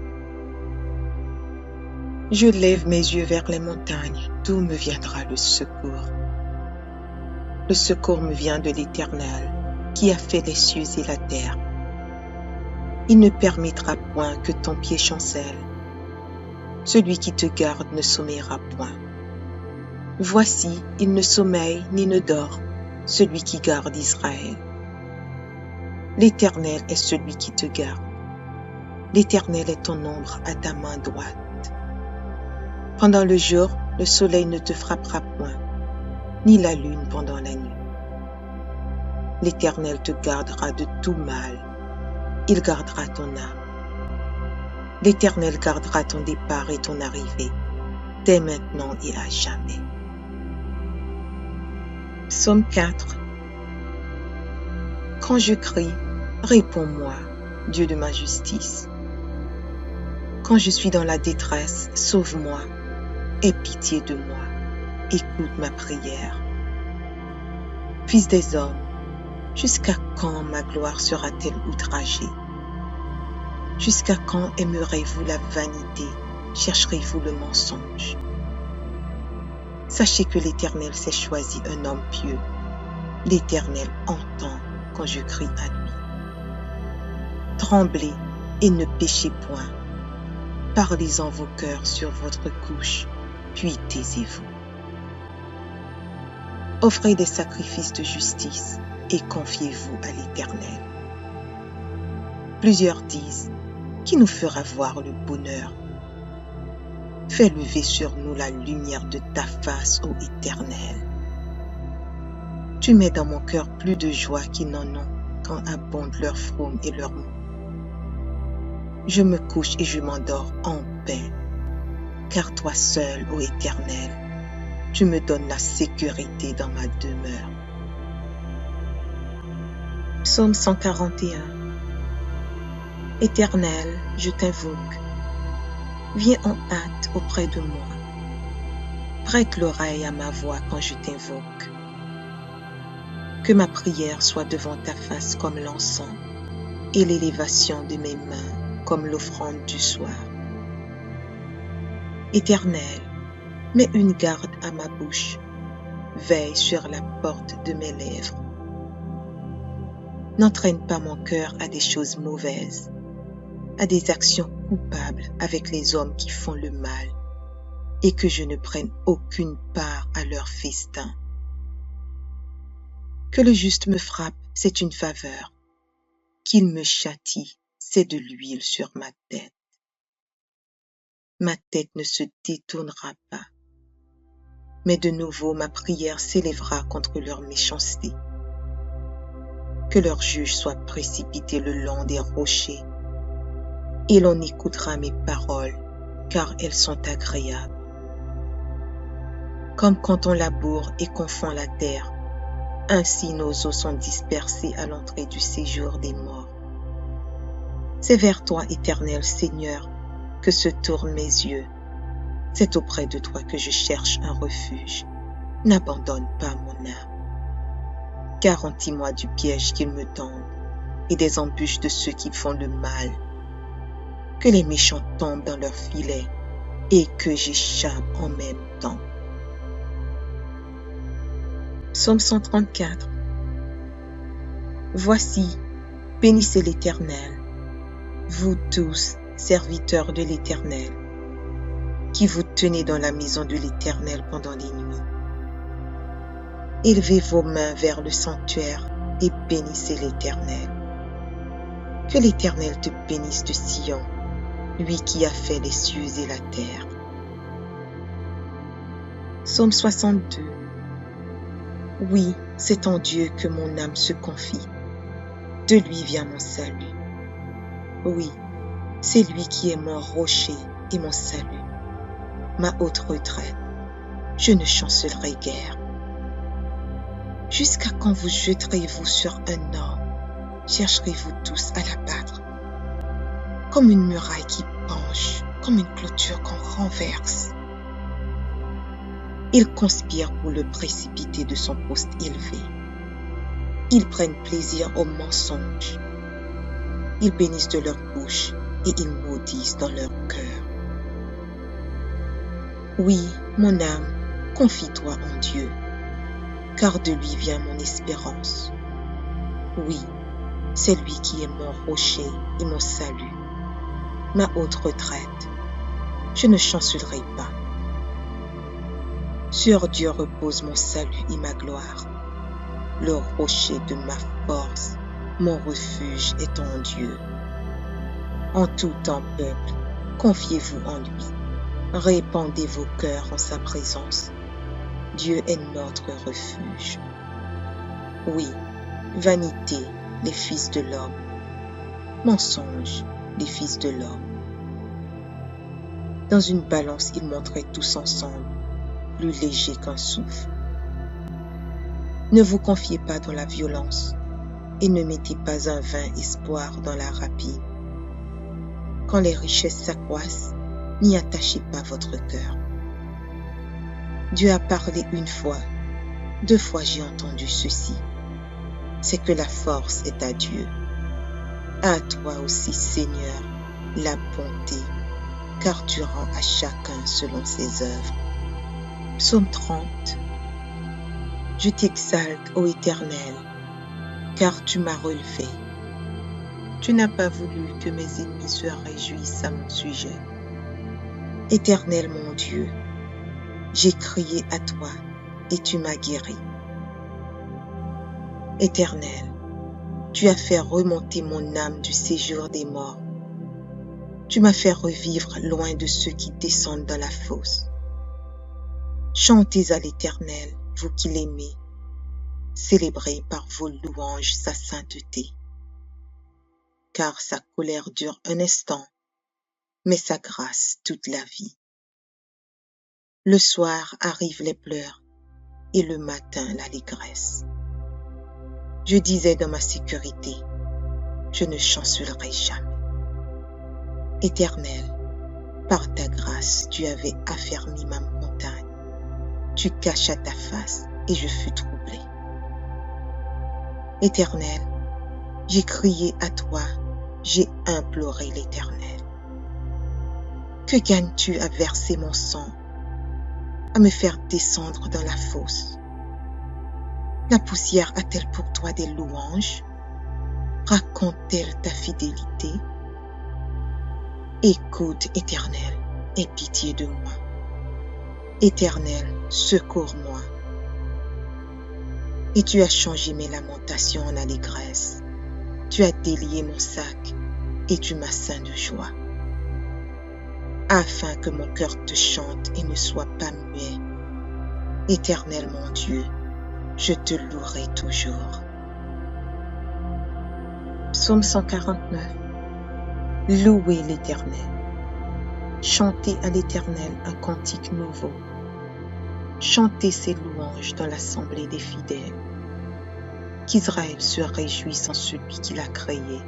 Je lève mes yeux vers les montagnes, d'où me viendra le secours? Le secours me vient de l'Éternel, qui a fait les cieux et la terre. Il ne permettra point que ton pied chancelle. Celui qui te garde ne sommeillera point. Voici, il ne sommeille ni ne dort, celui qui garde Israël. L'Éternel est celui qui te garde. L'Éternel est ton ombre à ta main droite. Pendant le jour, le soleil ne te frappera point, ni la lune pendant la nuit. L'Éternel te gardera de tout mal. Il gardera ton âme. L'Éternel gardera ton départ et ton arrivée, dès maintenant et à jamais. Psaume 4. Quand je crie, réponds-moi, Dieu de ma justice. Quand je suis dans la détresse, sauve-moi, aie pitié de moi, écoute ma prière. Fils des hommes, jusqu'à quand ma gloire sera-t-elle outragée? Jusqu'à quand aimerez-vous la vanité, chercherez-vous le mensonge? Sachez que l'Éternel s'est choisi un homme pieux. L'Éternel entend quand je crie à lui. Tremblez et ne péchez point. Parlez en vos cœurs sur votre couche, puis taisez-vous. Offrez des sacrifices de justice et confiez-vous à l'Éternel. Plusieurs disent, qui nous fera voir le bonheur? Fais lever sur nous la lumière de ta face, ô Éternel. Tu mets dans mon cœur plus de joie qu'ils n'en ont quand abondent leurs fraumes et leurs maux. Je me couche et je m'endors en paix, car toi seul, ô Éternel, tu me donnes la sécurité dans ma demeure. Psaume 141. Éternel, je t'invoque. Viens en hâte auprès de moi. Prête l'oreille à ma voix quand je t'invoque. Que ma prière soit devant ta face comme l'encens et l'élévation de mes mains comme l'offrande du soir. Éternel, mets une garde à ma bouche. Veille sur la porte de mes lèvres. N'entraîne pas mon cœur à des choses mauvaises, à des actions coupables avec les hommes qui font le mal. et que je ne prenne aucune part à leur festin. Que le juste me frappe, c'est une faveur. Qu'il me châtie, c'est de l'huile sur ma tête. Ma tête ne se détournera pas, mais de nouveau ma prière s'élèvera contre leur méchanceté. Que leur juge soit précipité le long des rochers, et l'on écoutera mes paroles, car elles sont agréables. Comme quand on laboure et qu'on fend la terre, ainsi nos os sont dispersés à l'entrée du séjour des morts. C'est vers toi, Éternel Seigneur, que se tournent mes yeux. C'est auprès de toi que je cherche un refuge. N'abandonne pas mon âme. Garantis-moi du piège qu'ils me tendent et des embûches de ceux qui font le mal. Que les méchants tombent dans leurs filets et que j'échappe en même temps. Psaume 134. Voici, bénissez l'Éternel, vous tous, serviteurs de l'Éternel, qui vous tenez dans la maison de l'Éternel pendant les nuits. Élevez vos mains vers le sanctuaire et bénissez l'Éternel. Que l'Éternel te bénisse de Sion, lui qui a fait les cieux et la terre. Psaume 62. Oui, c'est en Dieu que mon âme se confie. De lui vient mon salut. Oui, c'est lui qui est mon rocher et mon salut, ma haute retraite. Je ne chancellerai guère. Jusqu'à quand vous jetterez-vous sur un homme? Chercherez-vous tous à l'abattre? Comme une muraille qui penche, comme une clôture qu'on renverse. Ils conspirent pour le précipiter de son poste élevé. Ils prennent plaisir au mensonge. Ils bénissent de leur bouche et ils maudissent dans leur cœur. Oui, mon âme, confie-toi en Dieu, car de lui vient mon espérance. Oui, c'est lui qui est mon rocher et mon salut, ma haute retraite. Je ne chancellerai pas. Sur Dieu repose mon salut et ma gloire. Le rocher de ma force, mon refuge est en Dieu. En tout temps, peuple, confiez-vous en lui. Répandez vos cœurs en sa présence. Dieu est notre refuge. Oui, vanité, les fils de l'homme. Mensonge, les fils de l'homme. Dans une balance, ils montraient tous ensemble, plus léger qu'un souffle. Ne vous confiez pas dans la violence et ne mettez pas un vain espoir dans la rapine. Quand les richesses s'accroissent, n'y attachez pas votre cœur. Dieu a parlé une fois, 2 fois j'ai entendu ceci. C'est que la force est à Dieu. À toi aussi, Seigneur, la bonté, car tu rends à chacun selon ses œuvres. Psaume 30. Je t'exalte, ô Éternel, car tu m'as relevé. Tu n'as pas voulu que mes ennemis se réjouissent à mon sujet. Éternel mon Dieu, j'ai crié à toi et tu m'as guéri. Éternel, tu as fait remonter mon âme du séjour des morts. Tu m'as fait revivre loin de ceux qui descendent dans la fosse. Chantez à l'Éternel, vous qui l'aimez. Célébrez par vos louanges sa sainteté. Car sa colère dure un instant, mais sa grâce toute la vie. Le soir arrivent les pleurs et le matin l'allégresse. Je disais dans ma sécurité, je ne chancellerai jamais. Éternel, par ta grâce, tu avais affermi ma montagne. Tu cachas ta face et je fus troublé. Éternel, j'ai crié à toi, j'ai imploré l'Éternel. Que gagnes-tu à verser mon sang, à me faire descendre dans la fosse? La poussière a-t-elle pour toi des louanges? Raconte-t-elle ta fidélité? Écoute, Éternel, aie pitié de moi. Éternel, secours-moi. Et tu as changé mes lamentations en allégresse. Tu as délié mon sac et tu m'as ceint de joie. Afin que mon cœur te chante et ne soit pas muet. Éternel mon Dieu, je te louerai toujours. Psaume 149. Louez l'Éternel. Chantez à l'Éternel un cantique nouveau. Chantez ses louanges dans l'assemblée des fidèles. Qu'Israël se réjouisse en celui qui l'a créé.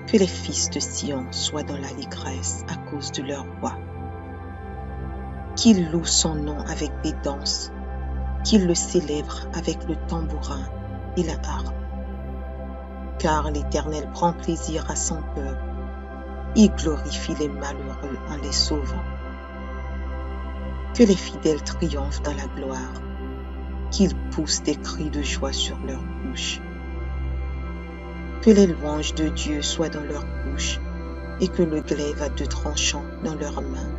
Que les fils de Sion soient dans l'allégresse à cause de leur roi. Qu'ils louent son nom avec des danses, qu'ils le célèbrent avec le tambourin et la harpe. Car l'Éternel prend plaisir à son peuple, il glorifie les malheureux en les sauvant. Que les fidèles triomphent dans la gloire, qu'ils poussent des cris de joie sur leurs bouches. Que les louanges de Dieu soient dans leur bouche et que le glaive à deux tranchants dans leurs mains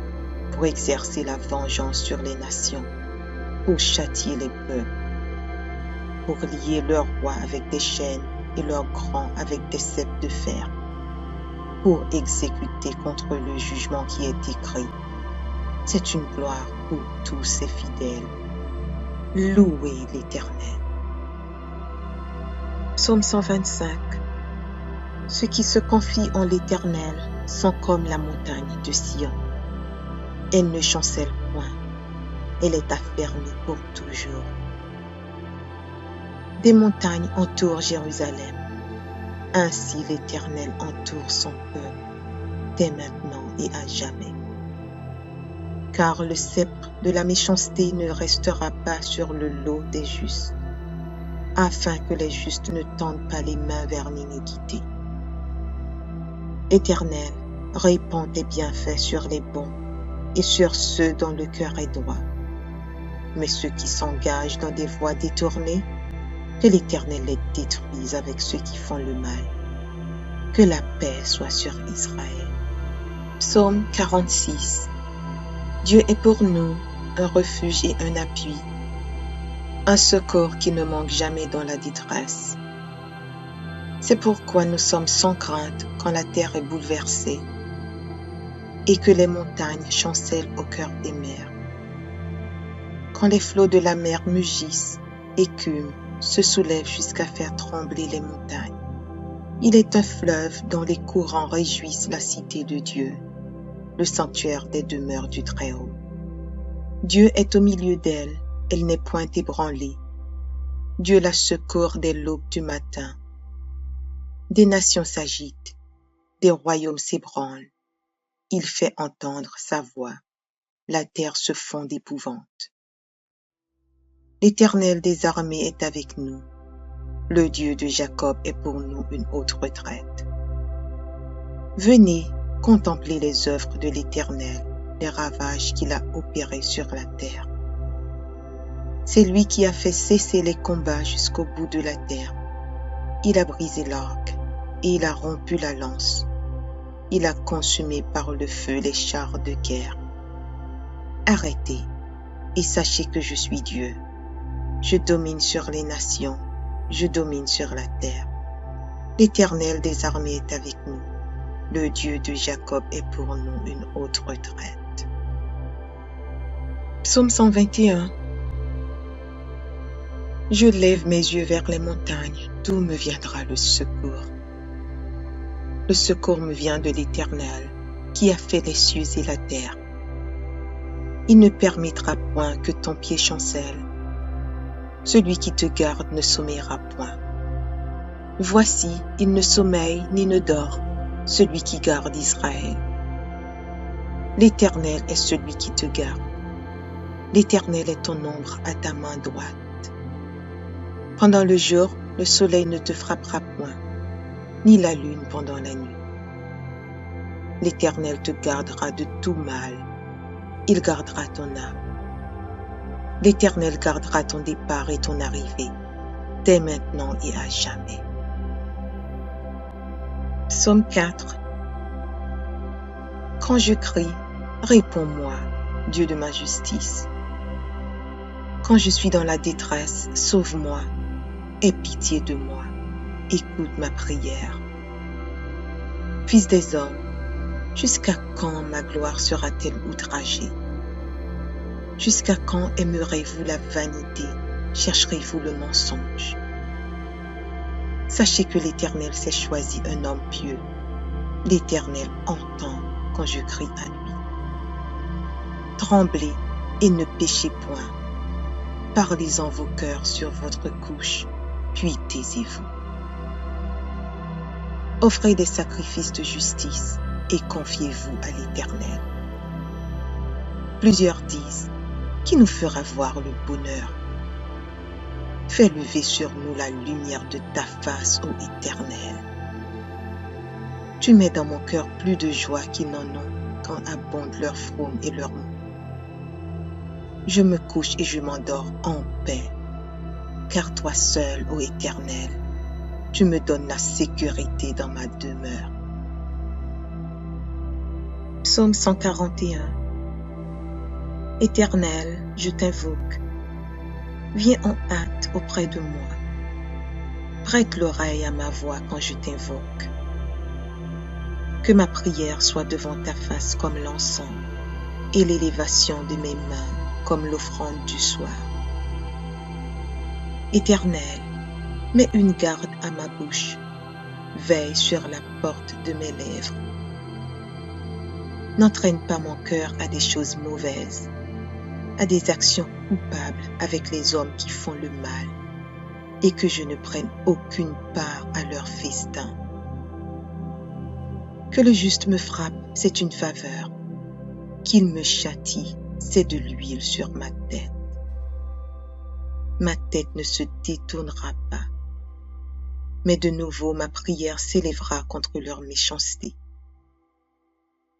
pour exercer la vengeance sur les nations, pour châtier les peuples, pour lier leurs rois avec des chaînes et leurs grands avec des ceps de fer, pour exécuter contre le jugement qui est écrit. C'est une gloire pour tous ses fidèles. Louez l'Éternel. Psaume 125. Ceux qui se confient en l'Éternel sont comme la montagne de Sion. Elle ne chancelle point, elle est affermie pour toujours. Des montagnes entourent Jérusalem, ainsi l'Éternel entoure son peuple, dès maintenant et à jamais. Car le sceptre de la méchanceté ne restera pas sur le lot des justes, afin que les justes ne tendent pas les mains vers l'iniquité. Éternel, répands tes bienfaits sur les bons et sur ceux dont le cœur est droit. Mais ceux qui s'engagent dans des voies détournées, que l'Éternel les détruise avec ceux qui font le mal. Que la paix soit sur Israël. Psaume 46. Dieu est pour nous un refuge et un appui, un secours qui ne manque jamais dans la détresse. C'est pourquoi nous sommes sans crainte quand la terre est bouleversée et que les montagnes chancellent au cœur des mers. Quand les flots de la mer mugissent, écument, se soulèvent jusqu'à faire trembler les montagnes. Il est un fleuve dont les courants réjouissent la cité de Dieu, le sanctuaire des demeures du Très-Haut. Dieu est au milieu d'elle, elle n'est point ébranlée. Dieu la secourt dès l'aube du matin. Des nations s'agitent, des royaumes s'ébranlent. Il fait entendre sa voix, la terre se fond d'épouvante. L'Éternel des armées est avec nous. Le Dieu de Jacob est pour nous une haute retraite. Venez contempler les œuvres de l'Éternel, les ravages qu'il a opérés sur la terre. C'est lui qui a fait cesser les combats jusqu'au bout de la terre. Il a brisé l'arc et il a rompu la lance. Il a consumé par le feu les chars de guerre. Arrêtez et sachez que je suis Dieu. Je domine sur les nations, je domine sur la terre. L'Éternel des armées est avec nous. Le Dieu de Jacob est pour nous une haute retraite. Psaume 121. Je lève mes yeux vers les montagnes, d'où me viendra le secours? Le secours me vient de l'Éternel, qui a fait les cieux et la terre. Il ne permettra point que ton pied chancelle. Celui qui te garde ne sommeillera point. Voici, il ne sommeille ni ne dort, celui qui garde Israël. L'Éternel est celui qui te garde. L'Éternel est ton ombre à ta main droite. Pendant le jour, le soleil ne te frappera point, ni la lune pendant la nuit. L'Éternel te gardera de tout mal. Il gardera ton âme. L'Éternel gardera ton départ et ton arrivée, dès maintenant et à jamais. Psaume 4. Quand je crie, réponds-moi, Dieu de ma justice. Quand je suis dans la détresse, sauve-moi, aie pitié de moi, écoute ma prière. Fils des hommes, jusqu'à quand ma gloire sera-t-elle outragée? Jusqu'à quand aimerez-vous la vanité, chercherez-vous le mensonge? Sachez que l'Éternel s'est choisi un homme pieux. L'Éternel entend quand je crie à lui. Tremblez et ne péchez point. Parlez en vos cœurs sur votre couche, puis taisez-vous. Offrez des sacrifices de justice et confiez-vous à l'Éternel. Plusieurs disent, qui nous fera voir le bonheur? Fais lever sur nous la lumière de ta face, ô Éternel. Tu mets dans mon cœur plus de joie qu'ils n'en ont quand abondent leurs fraumes et leurs mots. Je me couche et je m'endors en paix, car toi seul, ô Éternel, tu me donnes la sécurité dans ma demeure. Psaume 141. Éternel, je t'invoque. Viens en hâte auprès de moi. Prête l'oreille à ma voix quand je t'invoque. Que ma prière soit devant ta face comme l'encens et l'élévation de mes mains comme l'offrande du soir. Éternel, mets une garde à ma bouche, veille sur la porte de mes lèvres. N'entraîne pas mon cœur à des choses mauvaises, à des actions coupables avec les hommes qui font le mal, et que je ne prenne aucune part à leur festin. Que le juste me frappe, c'est une faveur. Qu'il me châtie, c'est de l'huile sur ma tête. Ma tête ne se détournera pas, mais de nouveau ma prière s'élèvera contre leur méchanceté.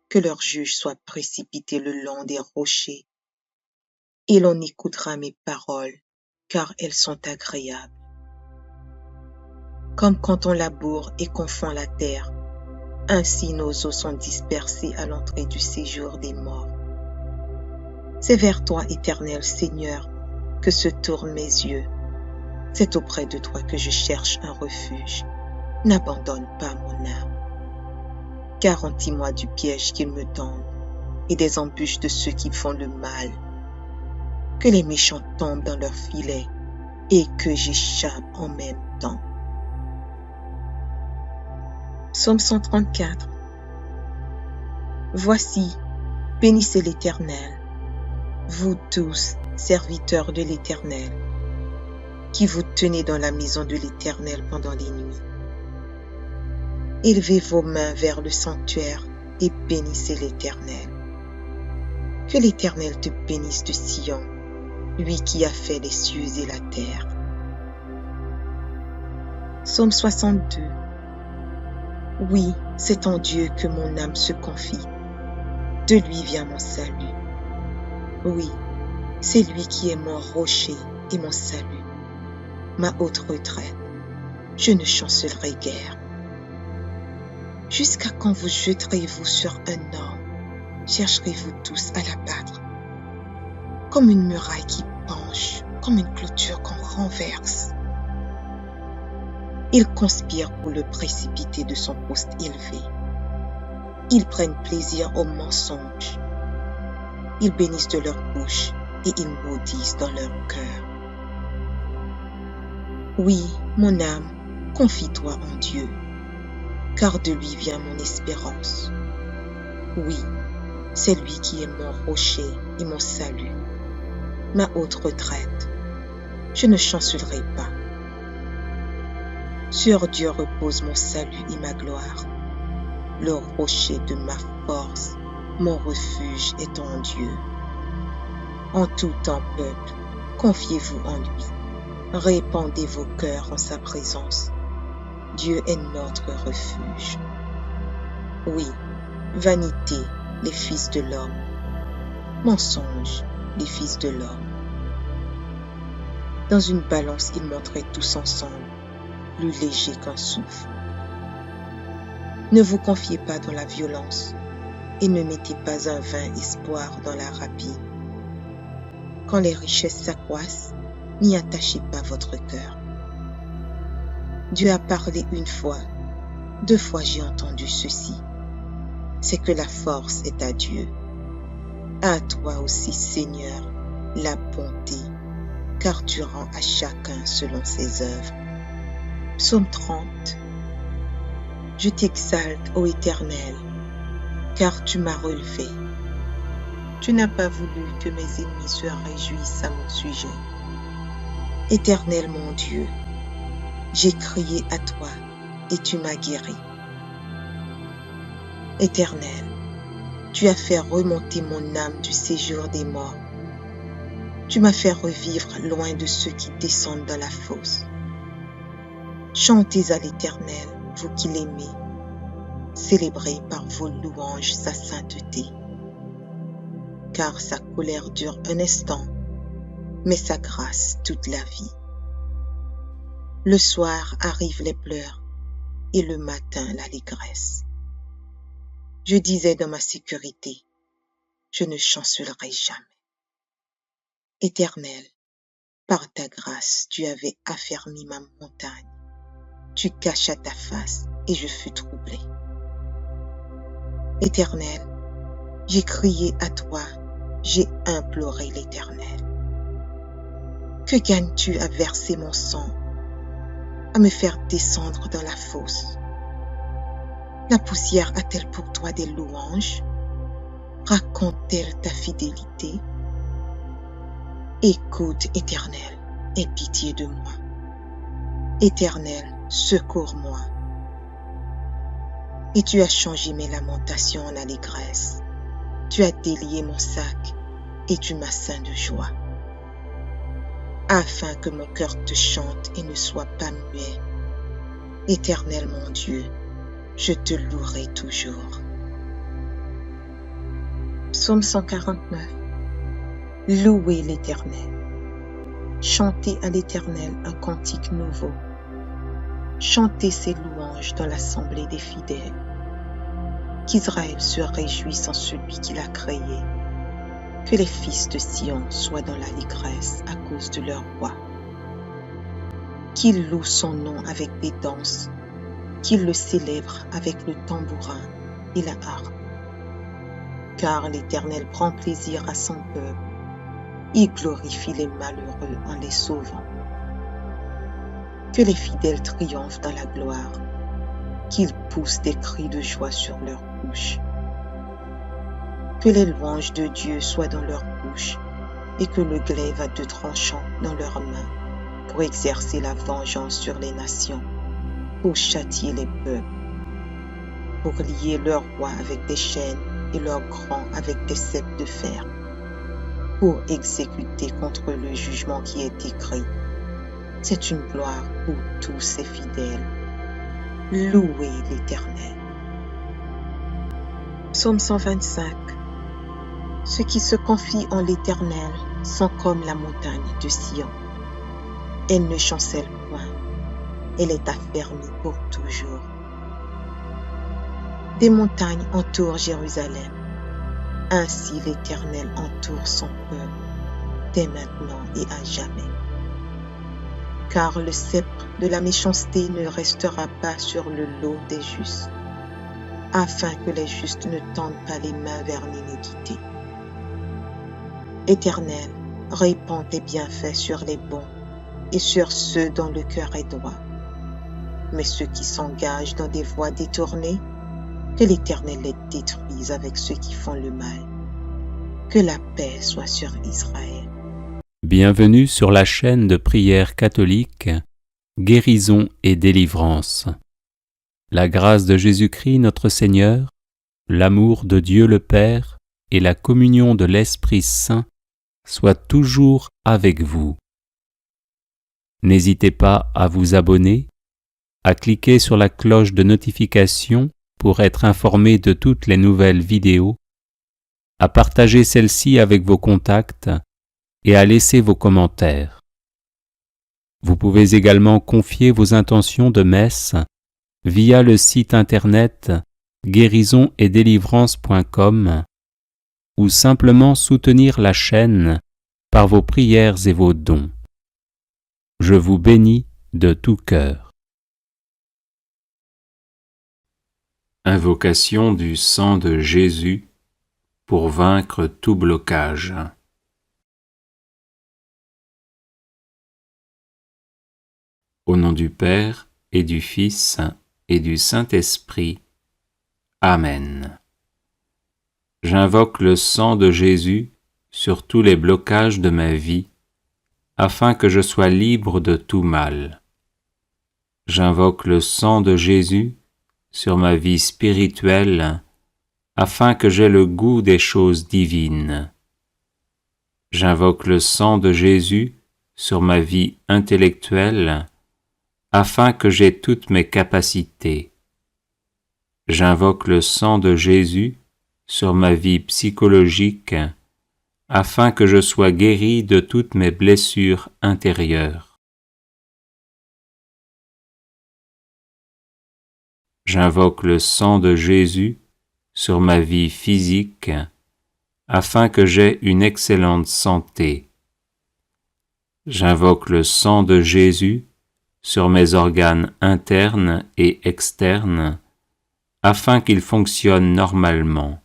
Que leur juge soit précipité le long des rochers, et l'on écoutera mes paroles, car elles sont agréables. Comme quand on laboure et qu'on fend la terre, ainsi nos os sont dispersés à l'entrée du séjour des morts. C'est vers toi, Éternel Seigneur, que se tournent mes yeux. C'est auprès de toi que je cherche un refuge. N'abandonne pas mon âme. Garantis-moi du piège qu'ils me tendent et des embûches de ceux qui font le mal. Que les méchants tombent dans leurs filets et que j'échappe en même temps. Psaume 134. Voici, bénissez l'Éternel, vous tous, serviteurs de l'Éternel, qui vous tenez dans la maison de l'Éternel pendant les nuits. Élevez vos mains vers le sanctuaire et bénissez l'Éternel. Que l'Éternel te bénisse de Sion, lui qui a fait les cieux et la terre. Psaume 62. Oui, c'est en Dieu que mon âme se confie. De lui vient mon salut. Oui, c'est lui qui est mon rocher et mon salut, ma haute retraite. Je ne chancellerai guère. Jusqu'à quand vous jeterez-vous sur un homme? Chercherez-vous tous à l'abattre? Comme une muraille qui penche, comme une clôture qu'on renverse. Ils conspirent pour le précipiter de son poste élevé. Ils prennent plaisir au mensonge. Ils bénissent de leur bouche et ils maudissent dans leur cœur. Oui, mon âme, confie-toi en Dieu, car de lui vient mon espérance. Oui, c'est lui qui est mon rocher et mon salut, ma haute retraite. Je ne chancellerai pas. Sur Dieu repose mon salut et ma gloire. Le rocher de ma force, mon refuge est en Dieu. En tout temps, peuple, confiez-vous en lui. Répandez vos cœurs en sa présence. Dieu est notre refuge. Oui, vanité, les fils de l'homme. Mensonge, les fils de l'homme. Dans une balance, ils montraient tous ensemble, plus léger qu'un souffle. Ne vous confiez pas dans la violence et ne mettez pas un vain espoir dans la rapine. quand les richesses s'accroissent, n'y attachez pas votre cœur. Dieu a parlé une fois, 2 fois j'ai entendu ceci. C'est que la force est à Dieu. À toi aussi, Seigneur, la bonté, car tu rends à chacun selon ses œuvres. Psaume 30. Je t'exalte, ô Éternel, car tu m'as relevé. Tu n'as pas voulu que mes ennemis se réjouissent à mon sujet. Éternel mon Dieu, j'ai crié à toi et tu m'as guéri. Éternel, tu as fait remonter mon âme du séjour des morts. Tu m'as fait revivre loin de ceux qui descendent dans la fosse. Chantez à l'Éternel, vous qui l'aimez. Célébrez par vos louanges sa sainteté. Car sa colère dure un instant, mais sa grâce toute la vie. Le soir arrivent les pleurs et le matin l'allégresse. Je disais dans ma sécurité, je ne chancellerai jamais. Éternel, par ta grâce, tu avais affermi ma montagne. Tu cachas ta face et je fus troublé. Éternel, j'ai crié à toi, j'ai imploré l'Éternel. Que gagnes-tu à verser mon sang, à me faire descendre dans la fosse? La poussière a-t-elle pour toi des louanges? Raconte-t-elle ta fidélité? Écoute, Éternel, aie pitié de moi. Éternel, secours-moi. Et tu as changé mes lamentations en allégresse. Tu as délié mon sac et tu m'as ceint de joie. Afin que mon cœur te chante et ne soit pas muet. Éternel mon Dieu, je te louerai toujours. Psaume 149. Louez l'Éternel. Chantez à l'Éternel un cantique nouveau. Chantez ses louanges dans l'assemblée des fidèles. Qu'Israël se réjouisse en celui qui l'a créé. Que les fils de Sion soient dans l'allégresse à cause de leur roi. Qu'ils louent son nom avec des danses, qu'ils le célèbrent avec le tambourin et la harpe. Car l'Éternel prend plaisir à son peuple, il glorifie les malheureux en les sauvant. Que les fidèles triomphent dans la gloire, qu'ils poussent des cris de joie sur leurs bouches. Que les louanges de Dieu soient dans leur bouche et que le glaive à 2 tranchants dans leurs mains pour exercer la vengeance sur les nations, pour châtier les peuples, pour lier leurs rois avec des chaînes et leurs grands avec des ceps de fer, pour exécuter contre le jugement qui est écrit. C'est une gloire pour tous ses fidèles. Louez l'Éternel. Psaume 125. Ceux qui se confient en l'Éternel sont comme la montagne de Sion. Elle ne chancelle point, elle est affermie pour toujours. Des montagnes entourent Jérusalem, ainsi l'Éternel entoure son peuple, dès maintenant et à jamais. Car le sceptre de la méchanceté ne restera pas sur le lot des justes, afin que les justes ne tendent pas les mains vers l'iniquité. Éternel, répands tes bienfaits sur les bons et sur ceux dont le cœur est droit. Mais ceux qui s'engagent dans des voies détournées, que l'Éternel les détruise avec ceux qui font le mal. Que la paix soit sur Israël. Bienvenue sur la chaîne de prière catholique, Guérison et délivrance. La grâce de Jésus-Christ notre Seigneur, l'amour de Dieu le Père et la communion de l'Esprit Saint soient toujours avec vous. N'hésitez pas à vous abonner, à cliquer sur la cloche de notification pour être informé de toutes les nouvelles vidéos, à partager celle-ci avec vos contacts et à laisser vos commentaires. Vous pouvez également confier vos intentions de messe via le site internet guérisonetdélivrance.com ou simplement soutenir la chaîne par vos prières et vos dons. Je vous bénis de tout cœur. Invocation du sang de Jésus pour vaincre tout blocage. Au nom du Père et du Fils et du Saint-Esprit. Amen. J'invoque le sang de Jésus sur tous les blocages de ma vie, afin que je sois libre de tout mal. J'invoque le sang de Jésus sur ma vie spirituelle, afin que j'aie le goût des choses divines. J'invoque le sang de Jésus sur ma vie intellectuelle, afin que j'aie toutes mes capacités. J'invoque le sang de Jésus sur ma vie psychologique, afin que je sois guéri de toutes mes blessures intérieures. J'invoque le sang de Jésus sur ma vie physique, afin que j'aie une excellente santé. J'invoque le sang de Jésus sur mes organes internes et externes, afin qu'ils fonctionnent normalement.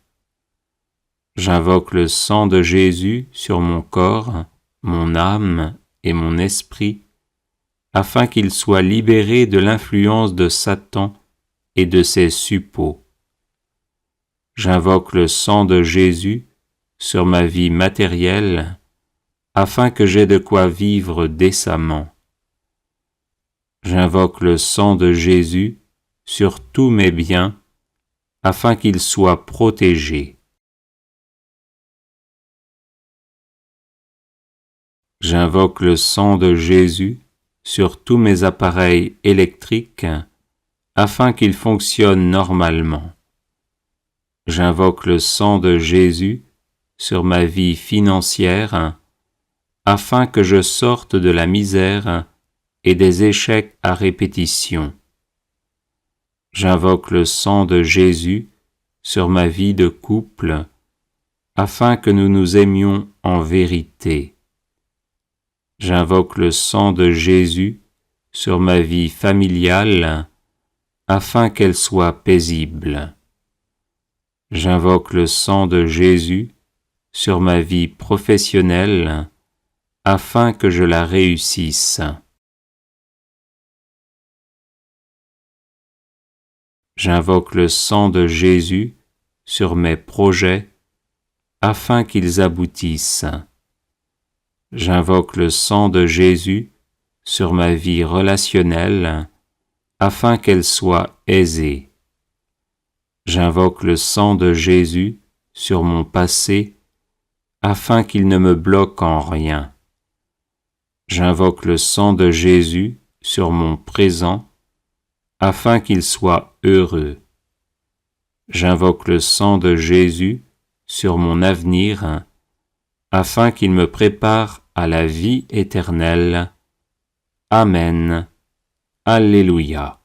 J'invoque le sang de Jésus sur mon corps, mon âme et mon esprit, afin qu'ils soient libérés de l'influence de Satan et de ses suppôts. J'invoque le sang de Jésus sur ma vie matérielle, afin que j'aie de quoi vivre décemment. J'invoque le sang de Jésus sur tous mes biens, afin qu'ils soient protégés. J'invoque le sang de Jésus sur tous mes appareils électriques, afin qu'ils fonctionnent normalement. J'invoque le sang de Jésus sur ma vie financière, afin que je sorte de la misère et des échecs à répétition. J'invoque le sang de Jésus sur ma vie de couple, afin que nous nous aimions en vérité. J'invoque le sang de Jésus sur ma vie familiale, afin qu'elle soit paisible. J'invoque le sang de Jésus sur ma vie professionnelle, afin que je la réussisse. J'invoque le sang de Jésus sur mes projets, afin qu'ils aboutissent. J'invoque le sang de Jésus sur ma vie relationnelle, afin qu'elle soit aisée. J'invoque le sang de Jésus sur mon passé, afin qu'il ne me bloque en rien. J'invoque le sang de Jésus sur mon présent, afin qu'il soit heureux. J'invoque le sang de Jésus sur mon avenir, afin qu'il me prépare à la vie éternelle. Amen. Alléluia.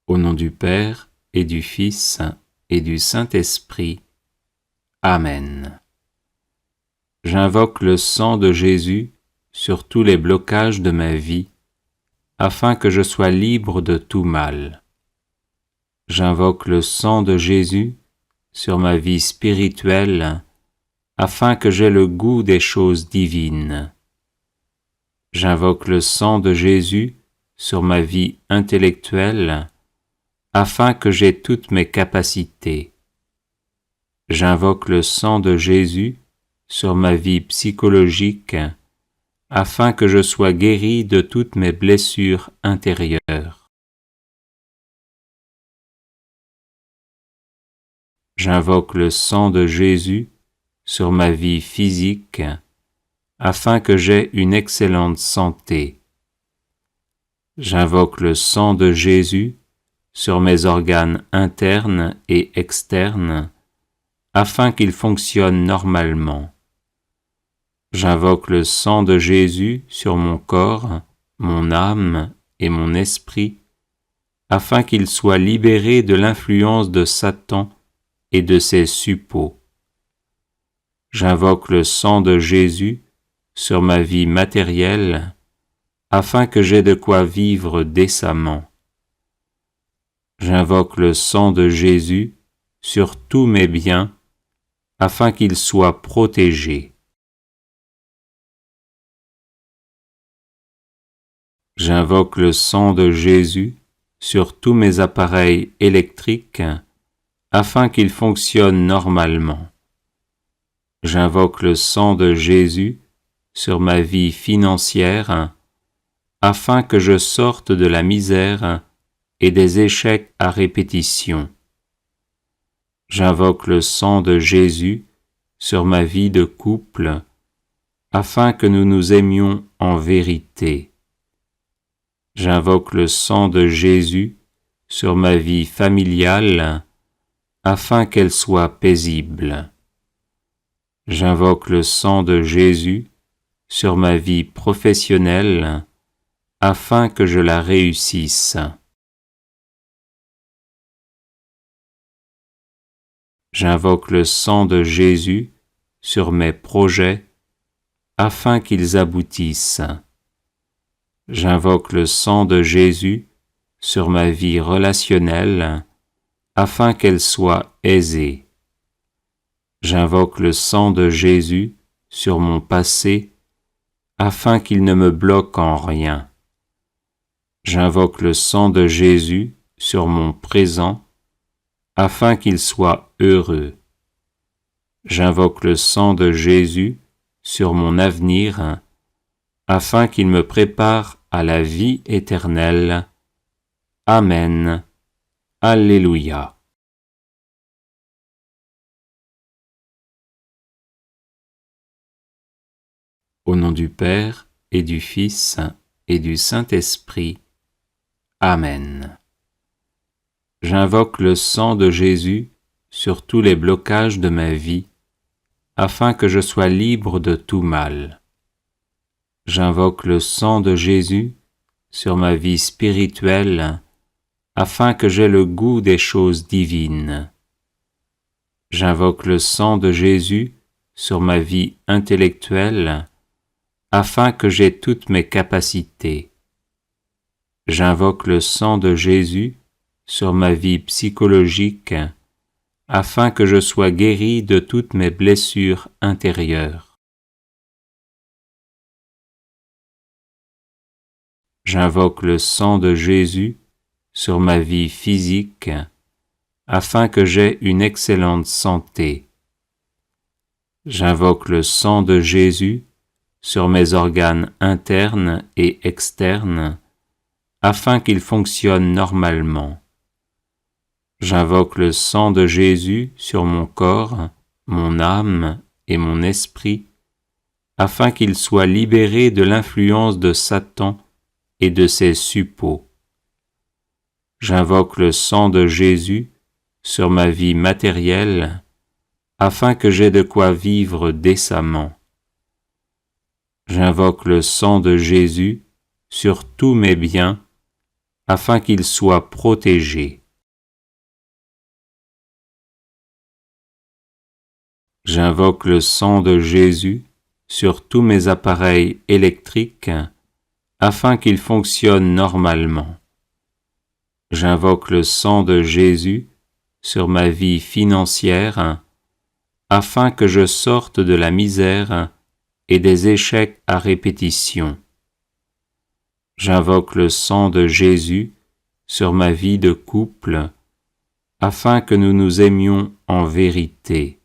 Au nom du Père et du Fils et du Saint-Esprit. Amen. J'invoque le sang de Jésus sur tous les blocages de ma vie, afin que je sois libre de tout mal. J'invoque le sang de Jésus sur ma vie spirituelle, afin que j'aie le goût des choses divines. J'invoque le sang de Jésus sur ma vie intellectuelle, afin que j'aie toutes mes capacités. J'invoque le sang de Jésus sur ma vie psychologique, afin que je sois guéri de toutes mes blessures intérieures. J'invoque le sang de Jésus sur ma vie physique, afin que j'aie une excellente santé. J'invoque le sang de Jésus sur mes organes internes et externes, afin qu'ils fonctionnent normalement. J'invoque le sang de Jésus sur mon corps, mon âme et mon esprit, afin qu'il soit libéré de l'influence de Satan et de ses suppôts. J'invoque le sang de Jésus sur ma vie matérielle, afin que j'aie de quoi vivre décemment. J'invoque le sang de Jésus sur tous mes biens, afin qu'ils soient protégés. J'invoque le sang de Jésus sur tous mes appareils électriques, afin qu'ils fonctionnent normalement. J'invoque le sang de Jésus sur ma vie financière, afin que je sorte de la misère et des échecs à répétition. J'invoque le sang de Jésus sur ma vie de couple, afin que nous nous aimions en vérité. J'invoque le sang de Jésus sur ma vie familiale, afin qu'elle soit paisible. J'invoque le sang de Jésus sur ma vie professionnelle, afin que je la réussisse. J'invoque le sang de Jésus sur mes projets, afin qu'ils aboutissent. J'invoque le sang de Jésus sur ma vie relationnelle, afin qu'elle soit aisée. J'invoque le sang de Jésus sur mon passé, afin qu'il ne me bloque en rien. J'invoque le sang de Jésus sur mon présent, afin qu'il soit heureux. J'invoque le sang de Jésus sur mon avenir, afin qu'il me prépare à la vie éternelle. Amen. Alléluia. Au nom du Père et du Fils et du Saint-Esprit. Amen. J'invoque le sang de Jésus sur tous les blocages de ma vie, afin que je sois libre de tout mal. J'invoque le sang de Jésus sur ma vie spirituelle, afin que j'aie le goût des choses divines. J'invoque le sang de Jésus sur ma vie intellectuelle, afin que j'aie toutes mes capacités. J'invoque le sang de Jésus sur ma vie psychologique, afin que je sois guéri de toutes mes blessures intérieures. J'invoque le sang de Jésus sur ma vie physique, afin que j'aie une excellente santé. J'invoque le sang de Jésus sur mes organes internes et externes, afin qu'ils fonctionnent normalement. J'invoque le sang de Jésus sur mon corps, mon âme et mon esprit, afin qu'ils soient libérés de l'influence de Satan et de ses suppôts. J'invoque le sang de Jésus sur ma vie matérielle, afin que j'aie de quoi vivre décemment. J'invoque le sang de Jésus sur tous mes biens, afin qu'ils soient protégés. J'invoque le sang de Jésus sur tous mes appareils électriques, afin qu'ils fonctionnent normalement. J'invoque le sang de Jésus sur ma vie financière, afin que je sorte de la misère et des échecs à répétition. J'invoque le sang de Jésus sur ma vie de couple, afin que nous nous aimions en vérité.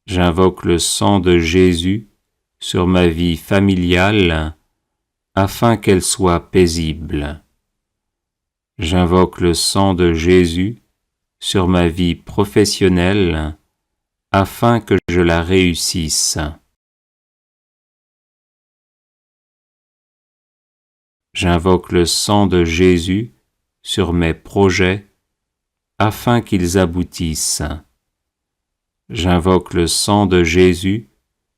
J'invoque le sang de Jésus sur ma vie familiale, afin qu'elle soit paisible. J'invoque le sang de Jésus sur ma vie professionnelle, afin que je la réussisse. J'invoque le sang de Jésus sur mes projets, afin qu'ils aboutissent. J'invoque le sang de Jésus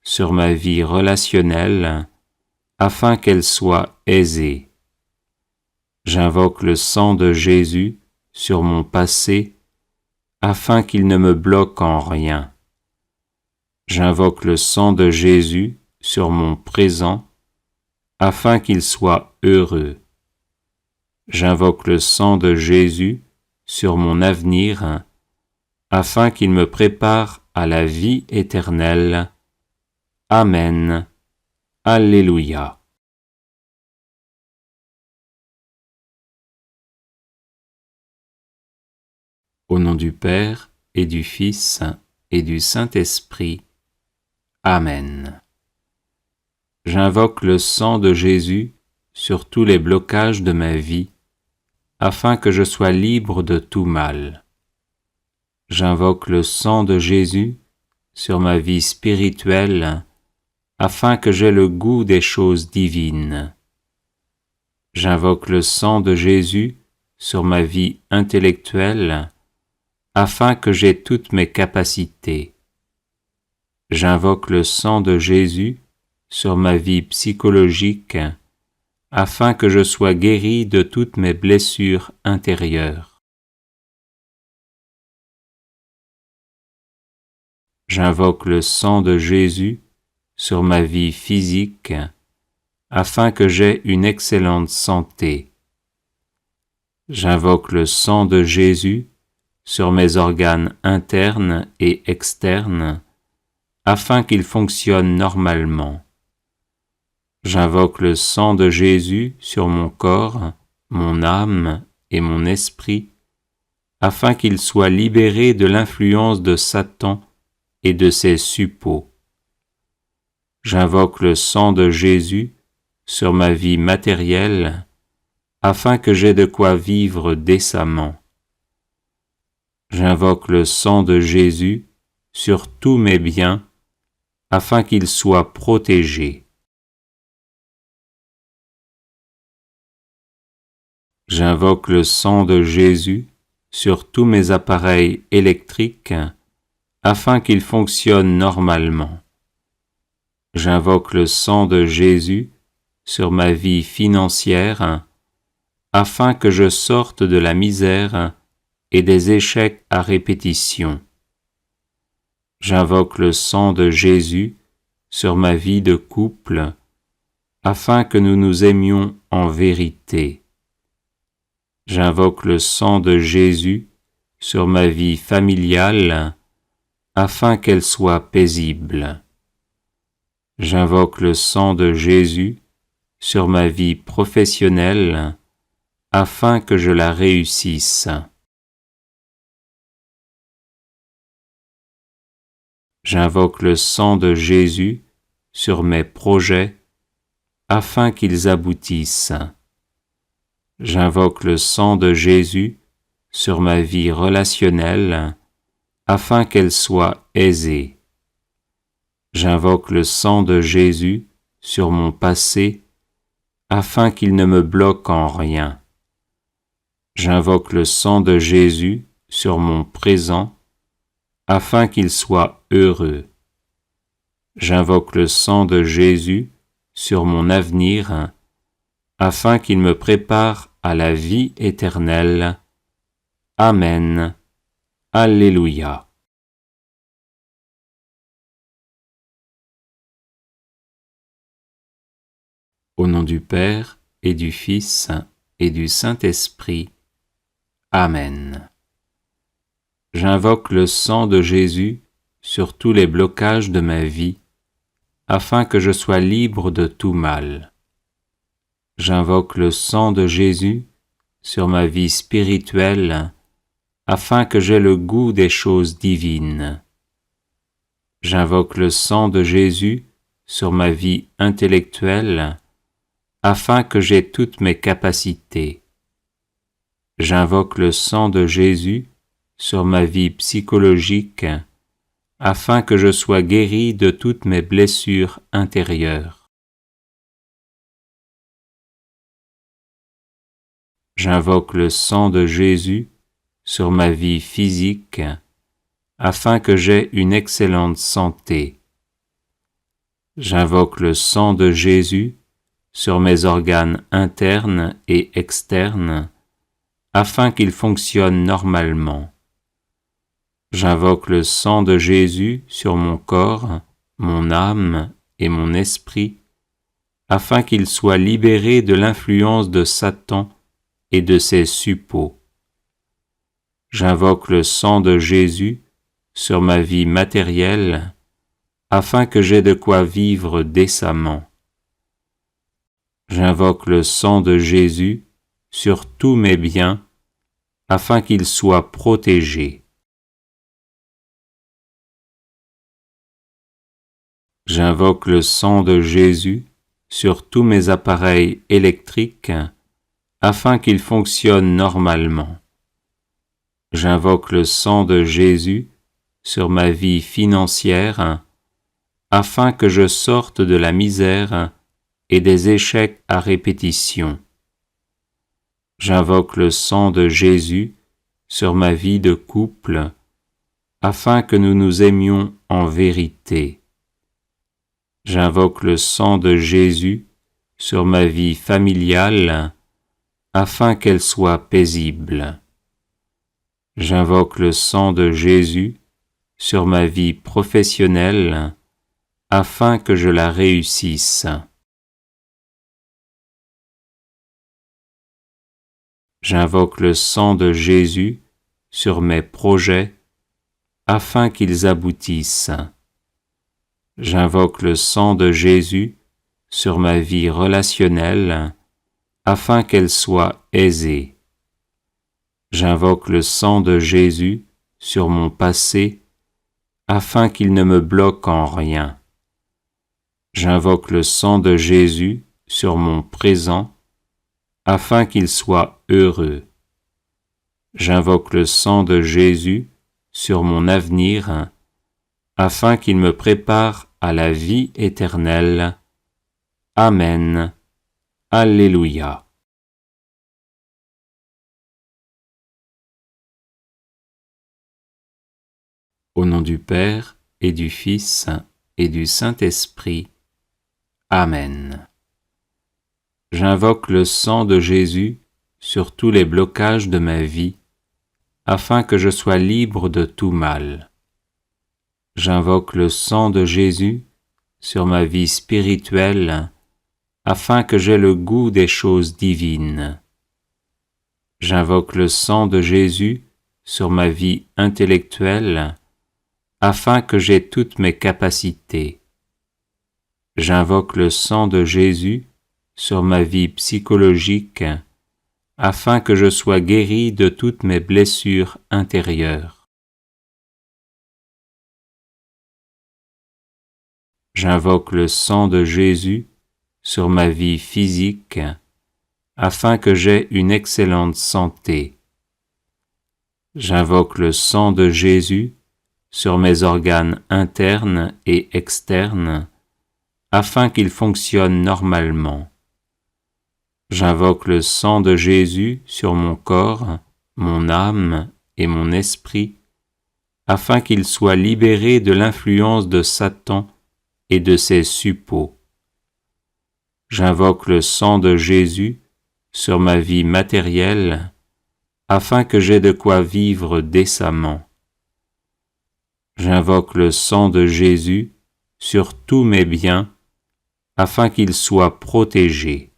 sur ma vie relationnelle, afin qu'elle soit aisée. J'invoque le sang de Jésus sur mon passé, afin qu'il ne me bloque en rien. J'invoque le sang de Jésus sur mon présent, afin qu'il soit heureux. J'invoque le sang de Jésus sur mon avenir, afin qu'il me prépare à la vie éternelle. Amen. Alléluia. Au nom du Père et du Fils et du Saint-Esprit. Amen. J'invoque le sang de Jésus sur tous les blocages de ma vie, afin que je sois libre de tout mal. J'invoque le sang de Jésus sur ma vie spirituelle, afin que j'aie le goût des choses divines. J'invoque le sang de Jésus sur ma vie intellectuelle, afin que j'aie toutes mes capacités. J'invoque le sang de Jésus sur ma vie psychologique, afin que je sois guéri de toutes mes blessures intérieures. J'invoque le sang de Jésus sur ma vie physique, afin que j'aie une excellente santé. J'invoque le sang de Jésus sur mes organes internes et externes, afin qu'ils fonctionnent normalement. J'invoque le sang de Jésus sur mon corps, mon âme et mon esprit, afin qu'ils soient libérés de l'influence de Satan et de ses suppôts. J'invoque le sang de Jésus sur ma vie matérielle, afin que j'aie de quoi vivre décemment. J'invoque le sang de Jésus sur tous mes biens, afin qu'ils soient protégés. J'invoque le sang de Jésus sur tous mes appareils électriques, afin qu'ils fonctionnent normalement. J'invoque le sang de Jésus sur ma vie financière, afin que je sorte de la misère et des échecs à répétition. J'invoque le sang de Jésus sur ma vie de couple, afin que nous nous aimions en vérité. J'invoque le sang de Jésus sur ma vie familiale, afin qu'elle soit paisible. J'invoque le sang de Jésus sur ma vie professionnelle, afin que je la réussisse. J'invoque le sang de Jésus sur mes projets, afin qu'ils aboutissent. J'invoque le sang de Jésus sur ma vie relationnelle, afin qu'elle soit aisée. J'invoque le sang de Jésus sur mon passé, afin qu'il ne me bloque en rien. J'invoque le sang de Jésus sur mon présent, afin qu'il soit heureux. J'invoque le sang de Jésus sur mon avenir, afin qu'il me prépare à la vie éternelle. Amen. Alléluia. Au nom du Père et du Fils et du Saint-Esprit. Amen. J'invoque le sang de Jésus sur tous les blocages de ma vie, afin que je sois libre de tout mal. J'invoque le sang de Jésus sur ma vie spirituelle, afin que j'aie le goût des choses divines. J'invoque le sang de Jésus sur ma vie intellectuelle, afin que j'aie toutes mes capacités. J'invoque le sang de Jésus sur ma vie psychologique, afin que je sois guéri de toutes mes blessures intérieures. J'invoque le sang de Jésus sur ma vie physique, afin que j'aie une excellente santé. J'invoque le sang de Jésus sur mes organes internes et externes, afin qu'ils fonctionnent normalement. J'invoque le sang de Jésus sur mon corps, mon âme et mon esprit, afin qu'ils soient libérés de l'influence de Satan et de ses suppôts. J'invoque le sang de Jésus sur ma vie matérielle, afin que j'aie de quoi vivre décemment. J'invoque le sang de Jésus sur tous mes biens, afin qu'ils soient protégés. J'invoque le sang de Jésus sur tous mes appareils électriques, afin qu'ils fonctionnent normalement. J'invoque le sang de Jésus sur ma vie financière, afin que je sorte de la misère et des échecs à répétition. J'invoque le sang de Jésus sur ma vie de couple, afin que nous nous aimions en vérité. J'invoque le sang de Jésus sur ma vie familiale, afin qu'elle soit paisible. J'invoque le sang de Jésus sur ma vie professionnelle, afin que je la réussisse. J'invoque le sang de Jésus sur mes projets, afin qu'ils aboutissent. J'invoque le sang de Jésus sur ma vie relationnelle, afin qu'elle soit aisée. J'invoque le sang de Jésus sur mon passé, afin qu'il ne me bloque en rien. J'invoque le sang de Jésus sur mon présent, afin qu'il soit heureux. J'invoque le sang de Jésus sur mon avenir, afin qu'il me prépare à la vie éternelle. Amen. Alléluia. Au nom du Père et du Fils et du Saint-Esprit. Amen. J'invoque le sang de Jésus sur tous les blocages de ma vie, afin que je sois libre de tout mal. J'invoque le sang de Jésus sur ma vie spirituelle, afin que j'aie le goût des choses divines. J'invoque le sang de Jésus sur ma vie intellectuelle, afin que j'aie toutes mes capacités. J'invoque le sang de Jésus sur ma vie psychologique, afin que je sois guéri de toutes mes blessures intérieures. J'invoque le sang de Jésus sur ma vie physique, afin que j'aie une excellente santé. J'invoque le sang de Jésus sur mes organes internes et externes, afin qu'ils fonctionnent normalement. J'invoque le sang de Jésus sur mon corps, mon âme et mon esprit, afin qu'ils soient libérés de l'influence de Satan et de ses suppôts. J'invoque le sang de Jésus sur ma vie matérielle, afin que j'aie de quoi vivre décemment. J'invoque le sang de Jésus sur tous mes biens, afin qu'ils soient protégés.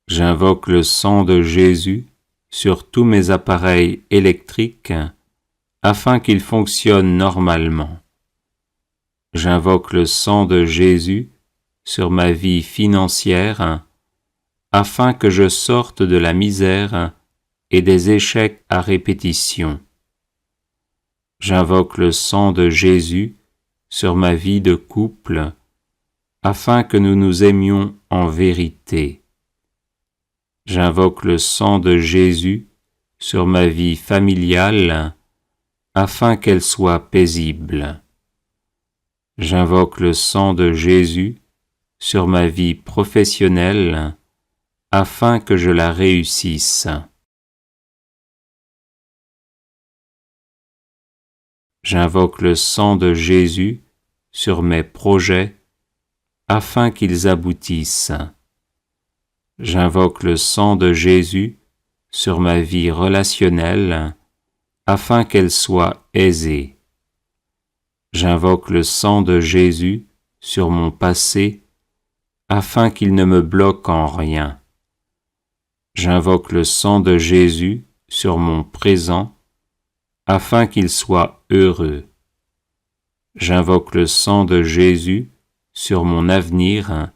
J'invoque le sang de Jésus sur tous mes appareils électriques, afin qu'ils fonctionnent normalement. J'invoque le sang de Jésus sur ma vie financière, afin que je sorte de la misère et des échecs à répétition. J'invoque le sang de Jésus sur ma vie de couple, afin que nous nous aimions en vérité. J'invoque le sang de Jésus sur ma vie familiale, afin qu'elle soit paisible. J'invoque le sang de Jésus sur ma vie professionnelle, afin que je la réussisse. J'invoque le sang de Jésus sur mes projets, afin qu'ils aboutissent. J'invoque le sang de Jésus sur ma vie relationnelle, afin qu'elle soit aisée. J'invoque le sang de Jésus sur mon passé, afin qu'il ne me bloque en rien. J'invoque le sang de Jésus sur mon présent, afin qu'il soit heureux. J'invoque le sang de Jésus sur mon avenir,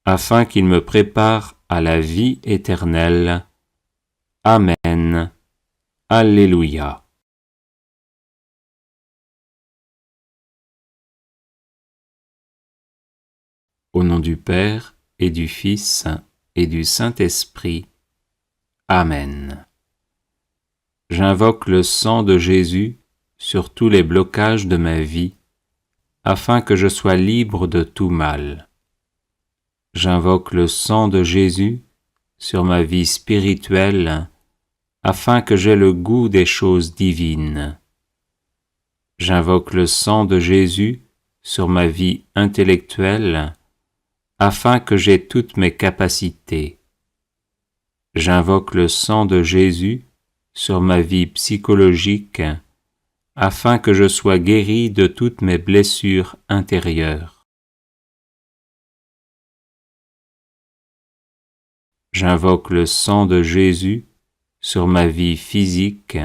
afin qu'il me prépare à la vie éternelle. Amen. Alléluia. Au nom du Père et du Fils et du Saint-Esprit. Amen. J'invoque le sang de Jésus sur tous les blocages de ma vie, afin que je sois libre de tout mal. J'invoque le sang de Jésus sur ma vie spirituelle, afin que j'aie le goût des choses divines. J'invoque le sang de Jésus sur ma vie intellectuelle, afin que j'aie toutes mes capacités. J'invoque le sang de Jésus sur ma vie psychologique, afin que je sois guéri de toutes mes blessures intérieures. J'invoque le sang de Jésus sur ma vie physique,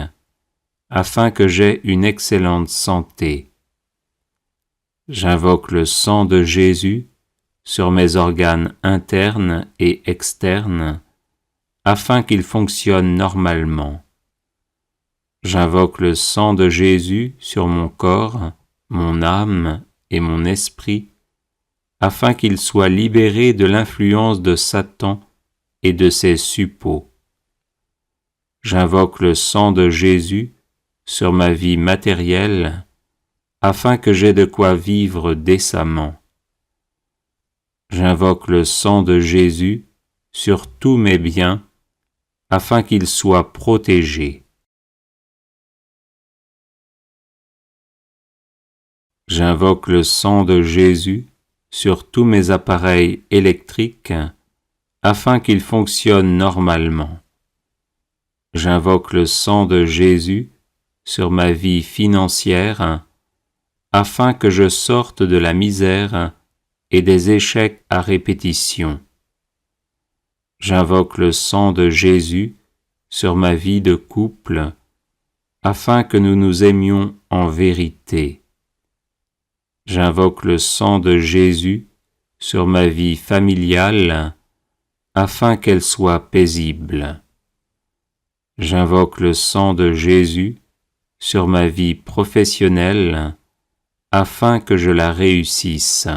afin que j'aie une excellente santé. J'invoque le sang de Jésus sur mes organes internes et externes, afin qu'ils fonctionnent normalement. J'invoque le sang de Jésus sur mon corps, mon âme et mon esprit, afin qu'ils soient libérés de l'influence de Satan et de ses suppôts. J'invoque le sang de Jésus sur ma vie matérielle, afin que j'aie de quoi vivre décemment. J'invoque le sang de Jésus sur tous mes biens, afin qu'ils soient protégés. J'invoque le sang de Jésus sur tous mes appareils électriques, afin qu'ils fonctionnent normalement. J'invoque le sang de Jésus sur ma vie financière, afin que je sorte de la misère et des échecs à répétition. J'invoque le sang de Jésus sur ma vie de couple, afin que nous nous aimions en vérité. J'invoque le sang de Jésus sur ma vie familiale, afin qu'elle soit paisible. J'invoque le sang de Jésus sur ma vie professionnelle, afin que je la réussisse.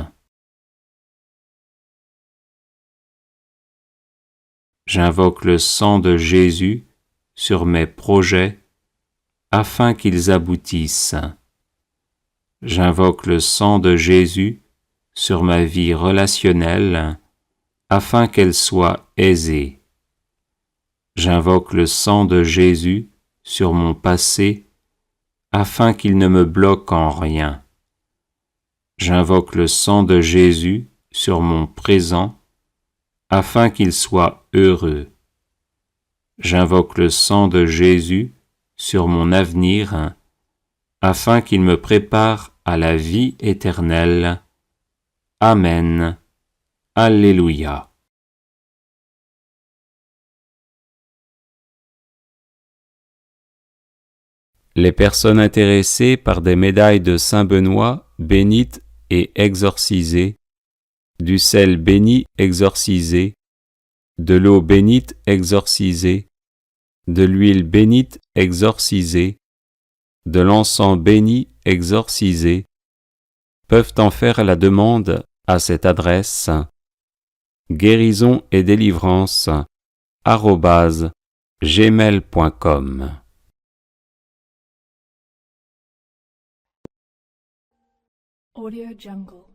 J'invoque le sang de Jésus sur mes projets, afin qu'ils aboutissent. J'invoque le sang de Jésus sur ma vie relationnelle, afin qu'elle soit aisée. J'invoque le sang de Jésus sur mon passé, afin qu'il ne me bloque en rien. J'invoque le sang de Jésus sur mon présent, afin qu'il soit heureux. J'invoque le sang de Jésus sur mon avenir, afin qu'il me prépare à la vie éternelle. Amen. Alléluia. Les personnes intéressées par des médailles de Saint Benoît bénites et exorcisées, du sel béni exorcisé, de l'eau bénite exorcisée, de l'huile bénite exorcisée, de l'encens béni exorcisé, peuvent en faire la demande à cette adresse guérison et délivrance @gmail.com. Audio Jungle.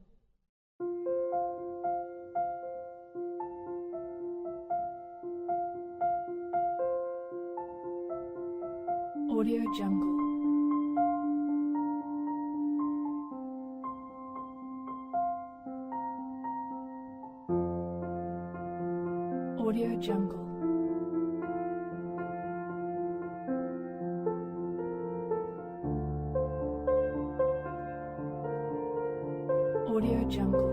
Audio Jungle. Audio Jungle. Audio Jungle.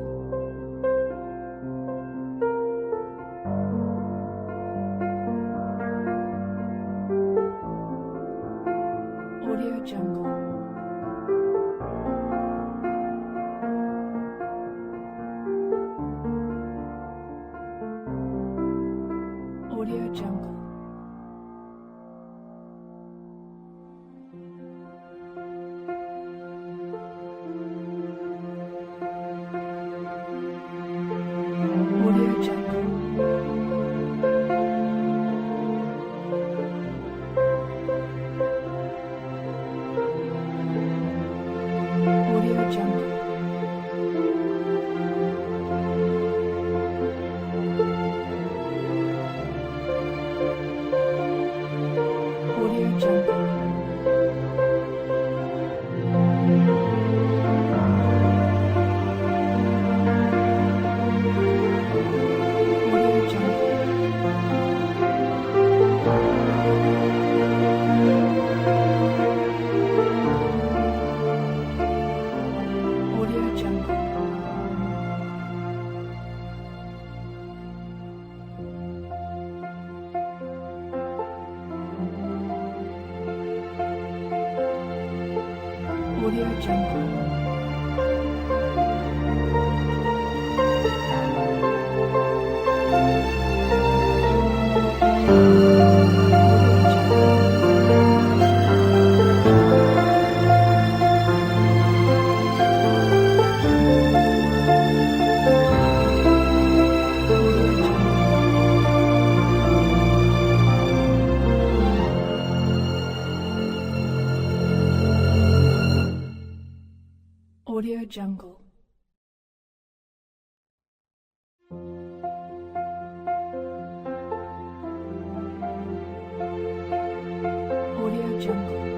Audio Jungle. Audio Jungle. Audio Jungle. Audio Jungle. Audio Jungle. Audio Jungle. Audio Jungle. Audio Jungle. Audio Jungle. Audio Jungle.